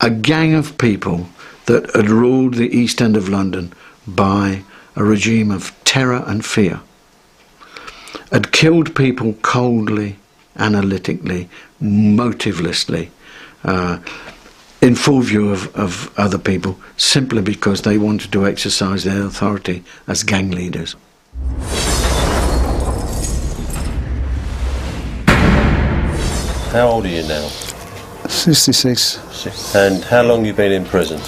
A gang of people that had ruled the East End of London by a regime of terror and fear, had killed people coldly, analytically, motivelessly, in full view of other people, simply because they wanted to exercise their authority as gang leaders. How old are you now? 66. And how long have you been in prison?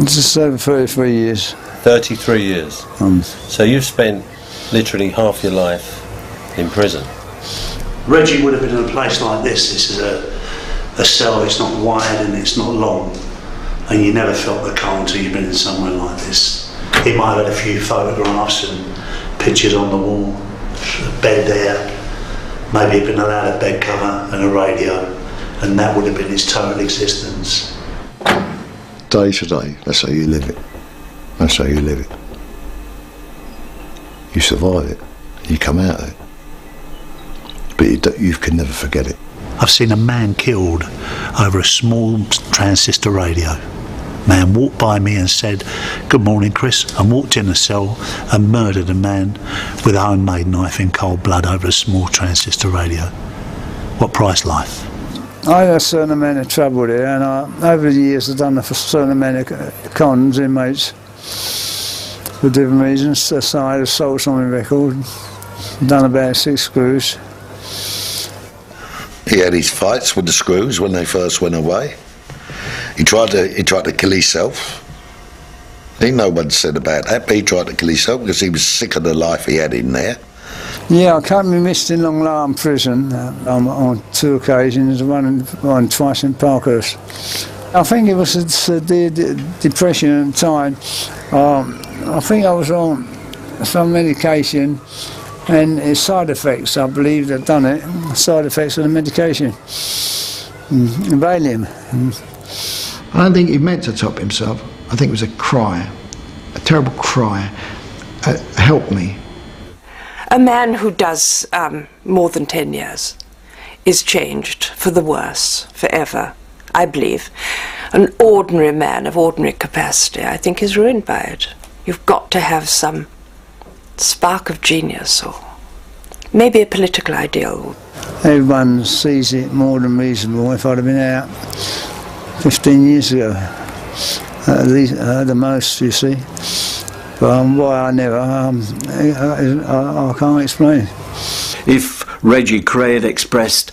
Just over 33 years. 33 years. So you've spent literally half your life in prison. Reggie would have been in a place like this. This is a cell, it's not wide and it's not long. And you never felt the cold until you've been in somewhere like this. He might have had a few photographs and pictures on the wall, a bed there. Maybe he'd been allowed a bed cover and a radio, and that would have been his total existence. Day to day, that's how you live it. That's how you live it. You survive it, you come out of it, but you can never forget it. I've seen a man killed over a small transistor radio. Man walked by me and said, "Good morning, Chris," and walked in the cell and murdered a man with a homemade knife in cold blood over a small transistor radio. What price life? I had a certain amount of trouble there, and over the years I've done a certain amount of cons, inmates, for different reasons. So I had sold some on record, done about 6 screws. He had his fights with the screws when they first went away. He tried to kill himself. Ain't no one said about that, but he tried to kill himself because he was sick of the life he had in there. Yeah, I can't be missed in Long Larn prison on 2 occasions, one twice in Parkhurst. I think it was the depression at the time. I think I was on some medication, and its side effects, I believe, had done it. Side effects of the medication, Valium. I don't think he meant to top himself. I think it was a cry, a terrible cry. Help me. A man who does more than 10 years is changed for the worse, forever, I believe. An ordinary man of ordinary capacity, I think, is ruined by it. You've got to have some spark of genius, or maybe a political ideal. Everyone sees it more than reasonable. If I'd have been out 15 years ago, at least the most, you see. But why I never, I can't explain. If Reggie Kray had expressed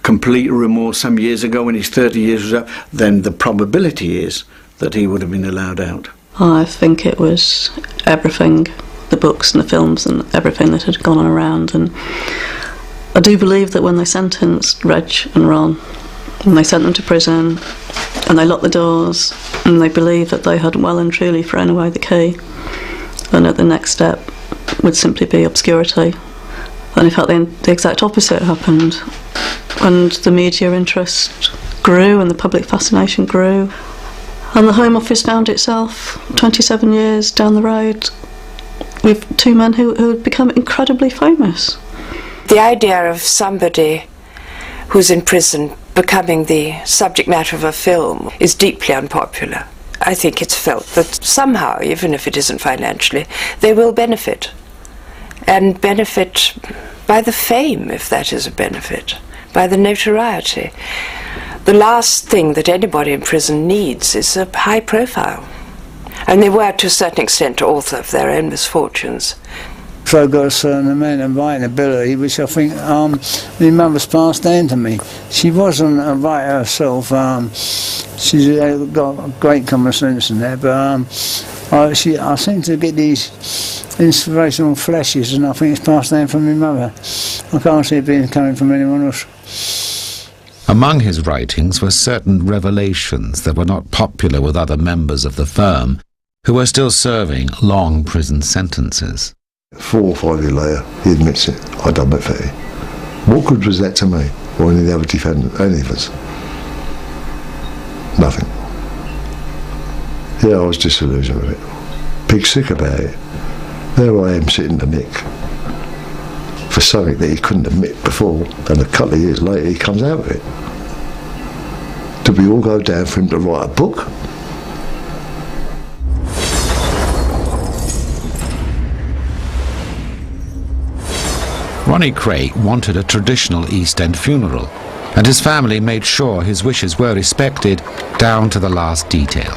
complete remorse some years ago when his 30 years was up, then the probability is that he would have been allowed out. I think it was everything, the books and the films and everything that had gone on around. And I do believe that when they sentenced Reg and Ron, and they sent them to prison, and they locked the doors, and they believed that they had well and truly thrown away the key, and that the next step would simply be obscurity. And in fact the exact opposite happened, and the media interest grew and the public fascination grew. And the Home Office found itself 27 years down the road with two men who had become incredibly famous. The idea of somebody who's in prison becoming the subject matter of a film is deeply unpopular. I think it's felt that somehow, even if it isn't financially, they will benefit. And benefit by the fame, if that is a benefit, by the notoriety. The last thing that anybody in prison needs is a high profile. And they were, to a certain extent, author of their own misfortunes. So I got a certain amount of writing ability, which I think my mother's passed down to me. She wasn't a writer herself. She's got great common sense in there, but I seem to get these inspirational flashes, and I think it's passed down from my mother. I can't see it being coming from anyone else. Among his writings were certain revelations that were not popular with other members of the firm, who were still serving long prison sentences. 4 or 5 years later, he admits it. I done that for him. What good was that to me, or any of the other defendants, any of us? Nothing. Yeah, I was disillusioned with it. Pig sick about it. There I am sitting in the nick for something that he couldn't admit before, and a couple of years later he comes out of it. Did we all go down for him to write a book? Ronnie Kray wanted a traditional East End funeral, and his family made sure his wishes were respected down to the last detail.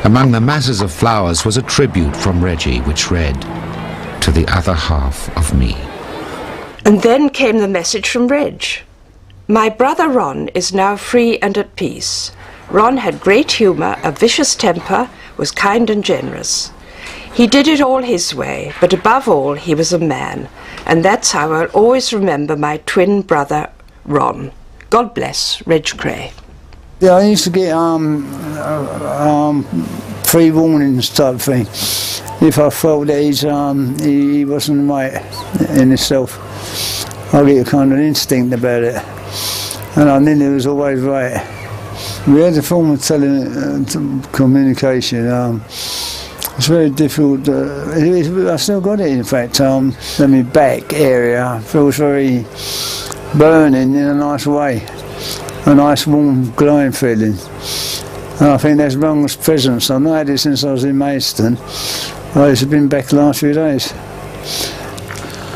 Among the masses of flowers was a tribute from Reggie, which read, "To the other half of me." And then came the message from Reg. My brother Ron is now free and at peace. Ron had great humour, a vicious temper, was kind and generous. He did it all his way, but above all he was a man, and that's how I'll always remember my twin brother Ron. God bless Reg Kray. Yeah, I used to get pre-warnings type thing. If I felt that he wasn't right in himself, I get a kind of instinct about it, and I knew he was always right. We had a form of communication. It's very difficult. I still got it, in fact. My back area feels very burning in a nice way. A nice, warm, glowing feeling. And I think that's Ron's presence. I've not had it since I was in Maidstone. It's been back the last few days.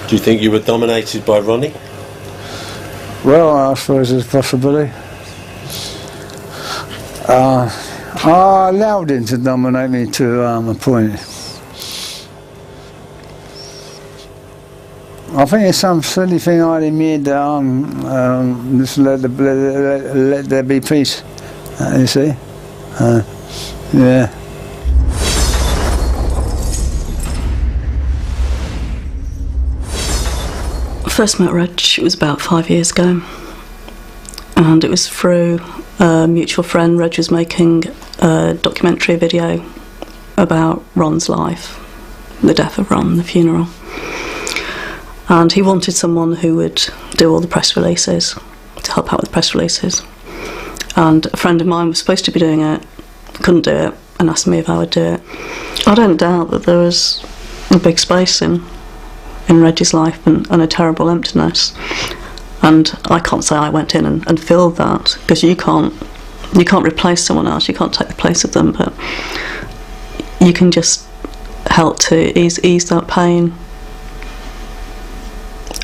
Do you think you were dominated by Ronnie? Well, I suppose there's a possibility. I allowed him to dominate me to a point. I think it's some silly thing I had in me that just let there be peace. You see? Yeah. I first met Reg, it was about 5 years ago, and it was through a mutual friend. Reg was making a documentary video about Ron's life, the death of Ron, the funeral, and he wanted someone who would do all the press releases, to help out with press releases. And a friend of mine was supposed to be doing it, couldn't do it, and asked me if I would do it. I don't doubt that there was a big space in Reggie's life and a terrible emptiness. And I can't say I went in and filled that, because you can't replace someone else, you can't take the place of them, but you can just help to ease that pain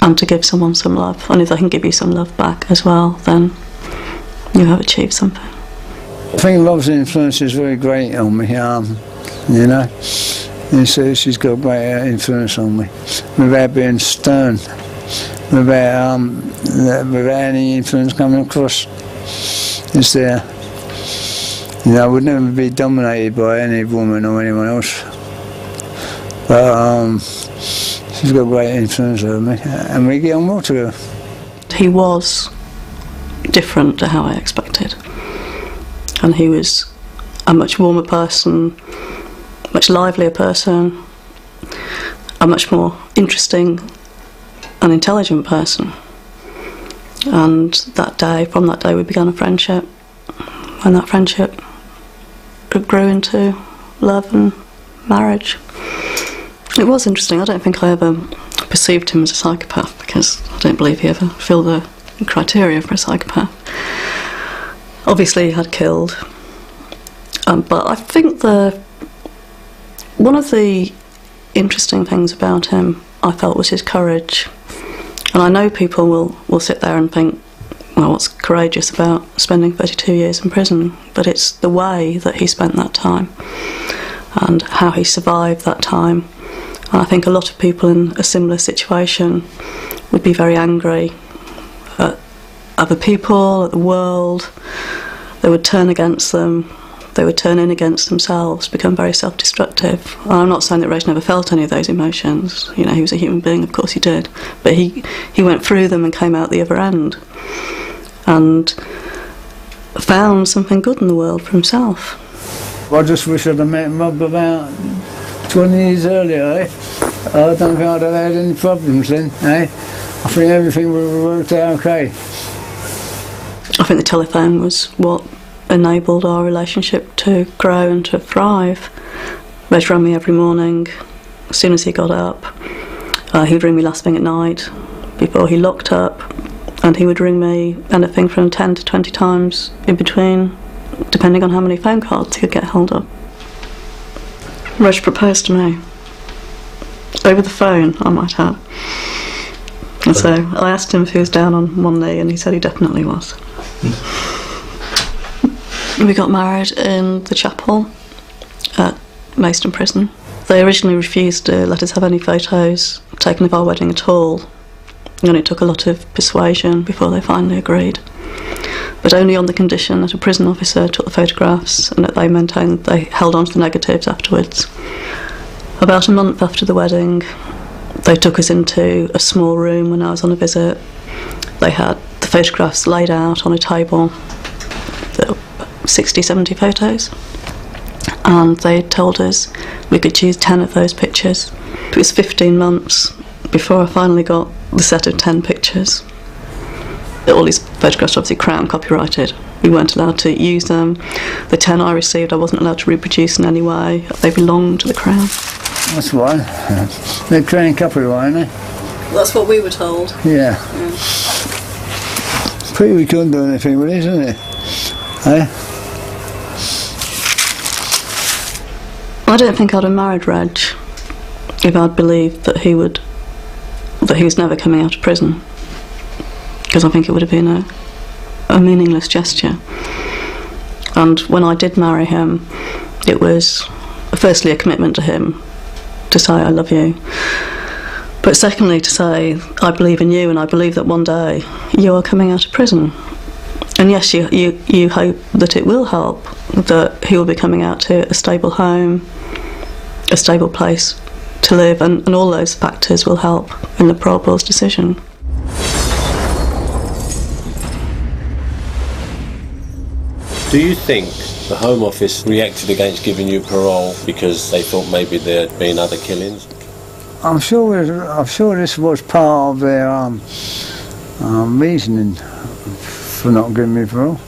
and to give someone some love. And if they can give you some love back as well, then you have achieved something. I think Love's influence is very great on me, you know. And so she's got great influence on me, without being stern, without any influence coming across. It's there. You know, I would never be dominated by any woman or anyone else. But she's got great influence over me, and we get on well together. He was different to how I expected, and he was a much warmer person, much livelier person, a much more interesting and intelligent person. And from that day we began a friendship, and that friendship grew into love and marriage. It was interesting. I don't think I ever perceived him as a psychopath, because I don't believe he ever filled the criteria for a psychopath. Obviously he had killed, but I think one of the interesting things about him, I felt, was his courage. And I know people will sit there and think, well, what's courageous about spending 32 years in prison? But it's the way that he spent that time and how he survived that time. And I think a lot of people in a similar situation would be very angry at other people, at the world. They would turn against them. They would turn in against themselves, become very self-destructive. And I'm not saying that Reg never felt any of those emotions. You know, he was a human being, of course he did. But he went through them and came out the other end and found something good in the world for himself. I just wish I'd have met him up about 20 years earlier, eh? I don't think I'd have had any problems then, eh? I think everything would have worked out okay. I think the telephone was what enabled our relationship to grow and to thrive. Reg rang me every morning as soon as he got up. He would ring me last thing at night before he locked up, and he would ring me anything from 10 to 20 times in between, depending on how many phone calls he could get hold of. Reg proposed to me over the phone, I might add. And so I asked him if he was down on one knee, and he said he definitely was. We got married in the chapel at Maidstone Prison. They originally refused to let us have any photos taken of our wedding at all, and it took a lot of persuasion before they finally agreed. But only on the condition that a prison officer took the photographs and that they maintained they held on to the negatives afterwards. About a month after the wedding, they took us into a small room when I was on a visit. They had the photographs laid out on a table. 60, 70 photos, and they told us we could choose 10 of those pictures. It was 15 months before I finally got the set of 10 pictures. All these photographs are obviously Crown copyrighted. We weren't allowed to use them. The 10 I received I wasn't allowed to reproduce in any way. They belonged to the Crown. That's why. They're Crown copyright, aren't they? That's what we were told. Yeah. Pretty we couldn't do anything with it, isn't it? Eh? I don't think I'd have married Reg if I'd believed that he was never coming out of prison, because I think it would have been a meaningless gesture. And when I did marry him, it was firstly a commitment to him to say I love you, but secondly to say I believe in you and I believe that one day you are coming out of prison. And yes, you hope that it will help, that he will be coming out to a stable home, a stable place to live, and all those factors will help in the parole board's decision. Do you think the Home Office reacted against giving you parole because they thought maybe there had been other killings? I'm sure this was part of their reasoning for not giving me parole.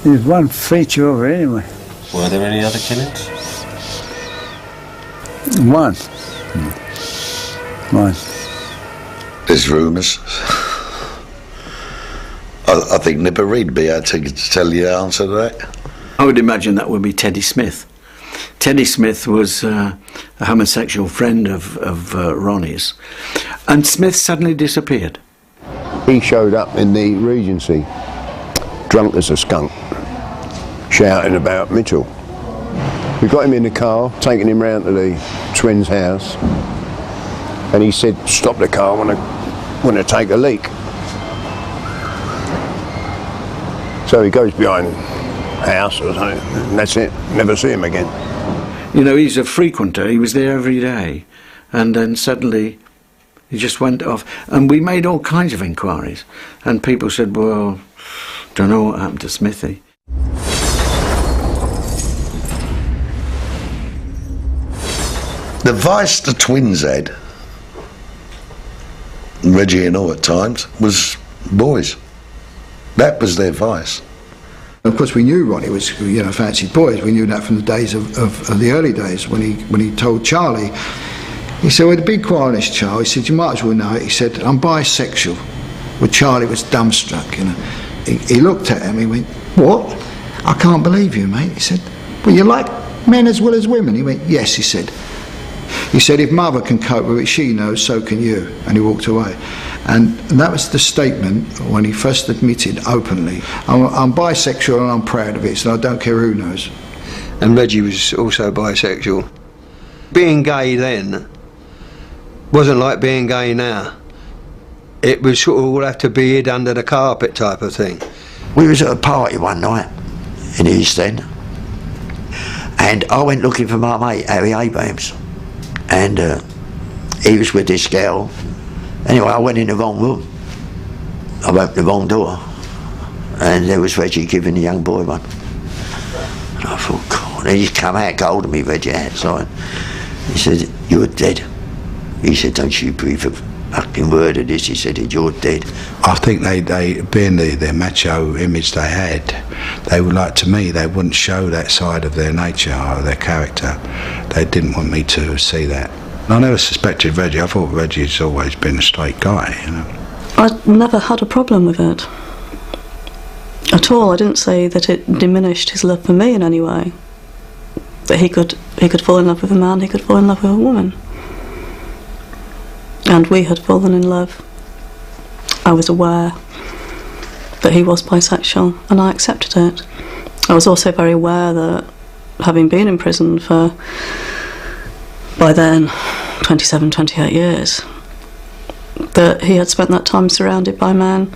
It was one feature of it anyway. Were there any other killings? One. There's rumours. I think Nipper Reid would be able to tell you the answer to that. I would imagine that would be Teddy Smith. Teddy Smith was a homosexual friend of Ronnie's, and Smith suddenly disappeared. He showed up in the Regency, drunk as a skunk, shouting about Mitchell. We got him in the car, taking him round to the twins' house, and he said, "Stop the car, I want to take a leak." So he goes behind the house or something, and that's it. Never see him again. You know, he's a frequenter. He was there every day, and then suddenly he just went off. And we made all kinds of inquiries, and people said, "Well, don't know what happened to Smithy." The vice the twins had, Reggie and all at times, was boys. That was their vice. Of course, we knew Ronnie was, fancied boys. We knew that from the days of the early days when he told Charlie. He said, "Well, be quiet on this, Charlie." He said, "You might as well know it." He said, "I'm bisexual." Well, Charlie was dumbstruck. He looked at him. He went, "What? I can't believe you, mate." He said, "Well, you like men as well as women?" He went, "Yes," he said. He said, "If mother can cope with it, she knows, so can you." And he walked away. And that was the statement when he first admitted openly, I'm bisexual and I'm proud of it, so I don't care who knows. And Reggie was also bisexual. Being gay then wasn't like being gay now. It was sort of all have to be hid under the carpet type of thing. We was at a party one night in East End, and I went looking for my mate Harry Abrams, and he was with this girl. Anyway, I went in the wrong room. I opened the wrong door, and there was Reggie giving the young boy one. And I thought, God, and he come out, got hold of me, Reggie outside. He said, "You're dead." He said, "Don't you breathe a fucking word of this." He said, "You're dead." I think they being their macho image they had, they would like, to me, they wouldn't show that side of their nature or their character. They didn't want me to see that. I never suspected Reggie. I thought Reggie's always been a straight guy, I never had a problem with it at all. I didn't say that it diminished his love for me in any way. That he could fall in love with a man, he could fall in love with a woman. And we had fallen in love. I was aware that he was bisexual, and I accepted it. I was also very aware that, having been in prison for, by then, 27, 28 years, that he had spent that time surrounded by men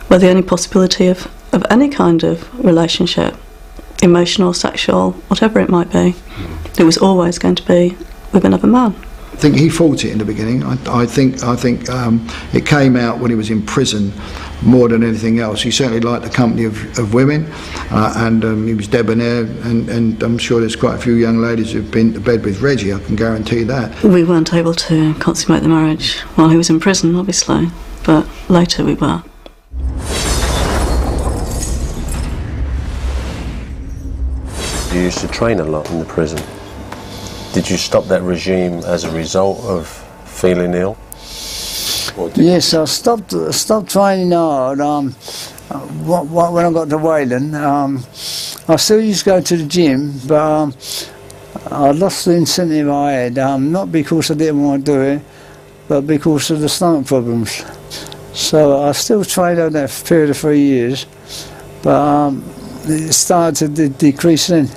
where the only possibility of any kind of relationship, emotional, sexual, whatever it might be, it was always going to be with another man. I think he fought it in the beginning. I think it came out when he was in prison more than anything else. He certainly liked the company of women, and he was debonair, and I'm sure there's quite a few young ladies who've been to bed with Reggie, I can guarantee that. We weren't able to consummate the marriage while he was in prison, obviously, but later we were. You used to train a lot in the prison. Did you stop that regime as a result of feeling ill? Yes, I stopped training hard. When I got to Wayland, I still used to go to the gym, but I lost the incentive I had. Not because I didn't want to do it, but because of the stomach problems. So I still trained over that period of 3 years, but it started to decrease then.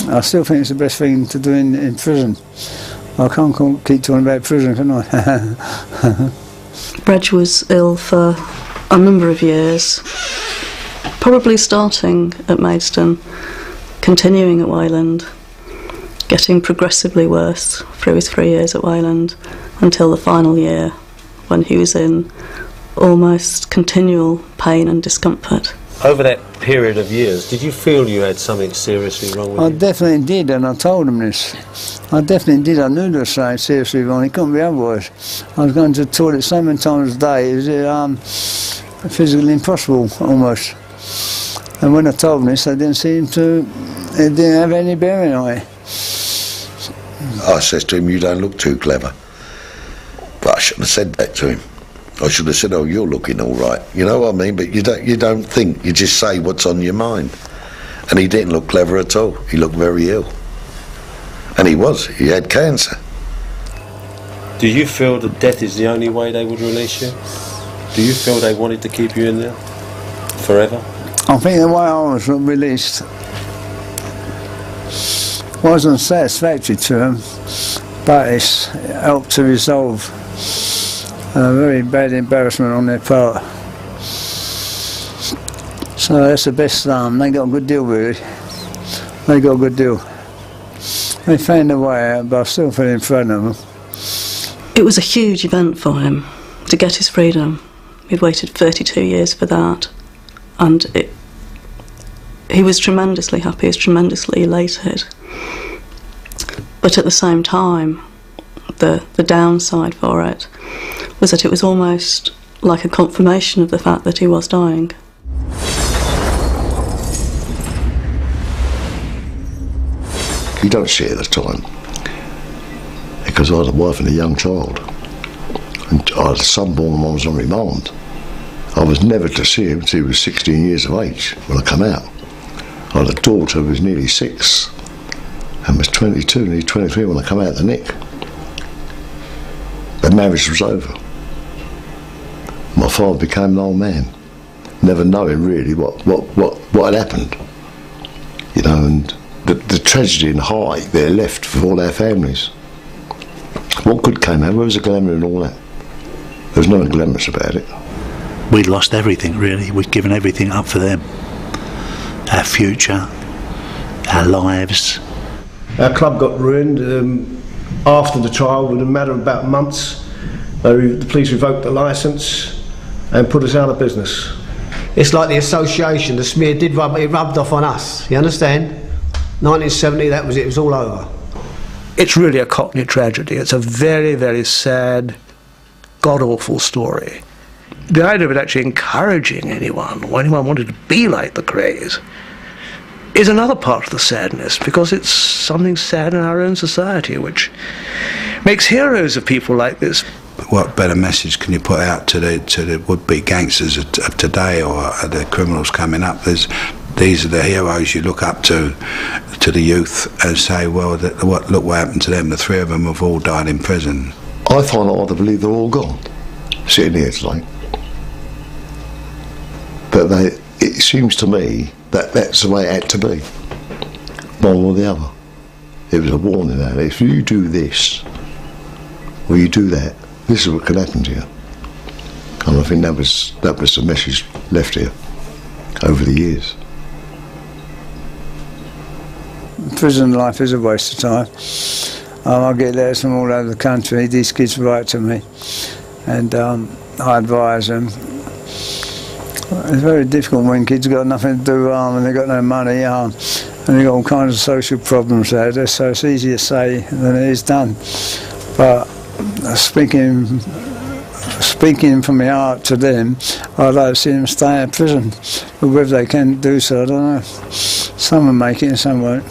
I still think it's the best thing to do in prison. I can't keep talking about prison, can I? Reg was ill for a number of years, probably starting at Maidstone, continuing at Wayland, getting progressively worse through his 3 years at Wayland until the final year, when he was in almost continual pain and discomfort. Over that period of years, did you feel you had something seriously wrong with you? I definitely did, and I told him this. I definitely did. I knew there was something seriously wrong. It couldn't be otherwise. I was going to the toilet so many times a day, it was physically impossible, almost. And when I told him this, they didn't seem to, it didn't have any bearing on it. I says to him, "You don't look too clever." But I shouldn't have said that to him. I should have said, "Oh, you're looking all right." You know what I mean? But you don't think. You just say what's on your mind. And he didn't look clever at all. He looked very ill. And he was. He had cancer. Do you feel that death is the only way they would release you? Do you feel they wanted to keep you in there forever? I think the way I was released wasn't satisfactory to them, but it's helped to resolve a very bad embarrassment on their part. So that's the best. They got a good deal with it. They got a good deal. They found a way out, but I still fell in front of them. It was a huge event for him to get his freedom. He'd waited 32 years for that, and he was tremendously happy, he was tremendously elated. But at the same time, the downside for it was that it was almost like a confirmation of the fact that he was dying. You don't see it at the time. Because I had a wife and a young child. And I had a son born when I was on remand. I was never to see him until he was 16 years of age when I come out. I had a daughter who was nearly 6 and was 22, nearly 23 when I come out of the nick. The marriage was over. My father became an old man, never knowing really what had happened. You know, and the tragedy and heartache there left for all our families. What good came out? Where was the glamour and all that? There was nothing glamorous about it. We'd lost everything, really. We'd given everything up for them. Our future, our lives. Our club got ruined after the trial. Within a matter of about months, the police revoked the licence and put us out of business. It's like the association, the smear it rubbed off on us, you understand? 1970, that was it, it was all over. It's really a Cockney tragedy. It's a very, very sad, god-awful story. The idea of it actually encouraging anyone, or anyone wanted to be like the Krays, is another part of the sadness, because it's something sad in our own society, which makes heroes of people like this. What better message can you put out to the would-be gangsters of today, or the criminals coming up? These are the heroes you look up to the youth, and say, well, look what happened to them. The 3 of them have all died in prison. I find it hard to believe they're all gone, sitting here today. But it seems to me that that's the way it had to be, one or the other. It was a warning that if you do this, or you do that, this is what can happen to you. And I think that was the message left here over the years. Prison life is a waste of time. I get letters from all over the country. These kids write to me, and I advise them. It's very difficult when kids got nothing to do and they've got no money and they've got all kinds of social problems out there, so it's easier to say than it is done. But speaking from my heart to them, I'd like to see them stay in prison. But whether they can do so, I don't know. Some will make it and some won't.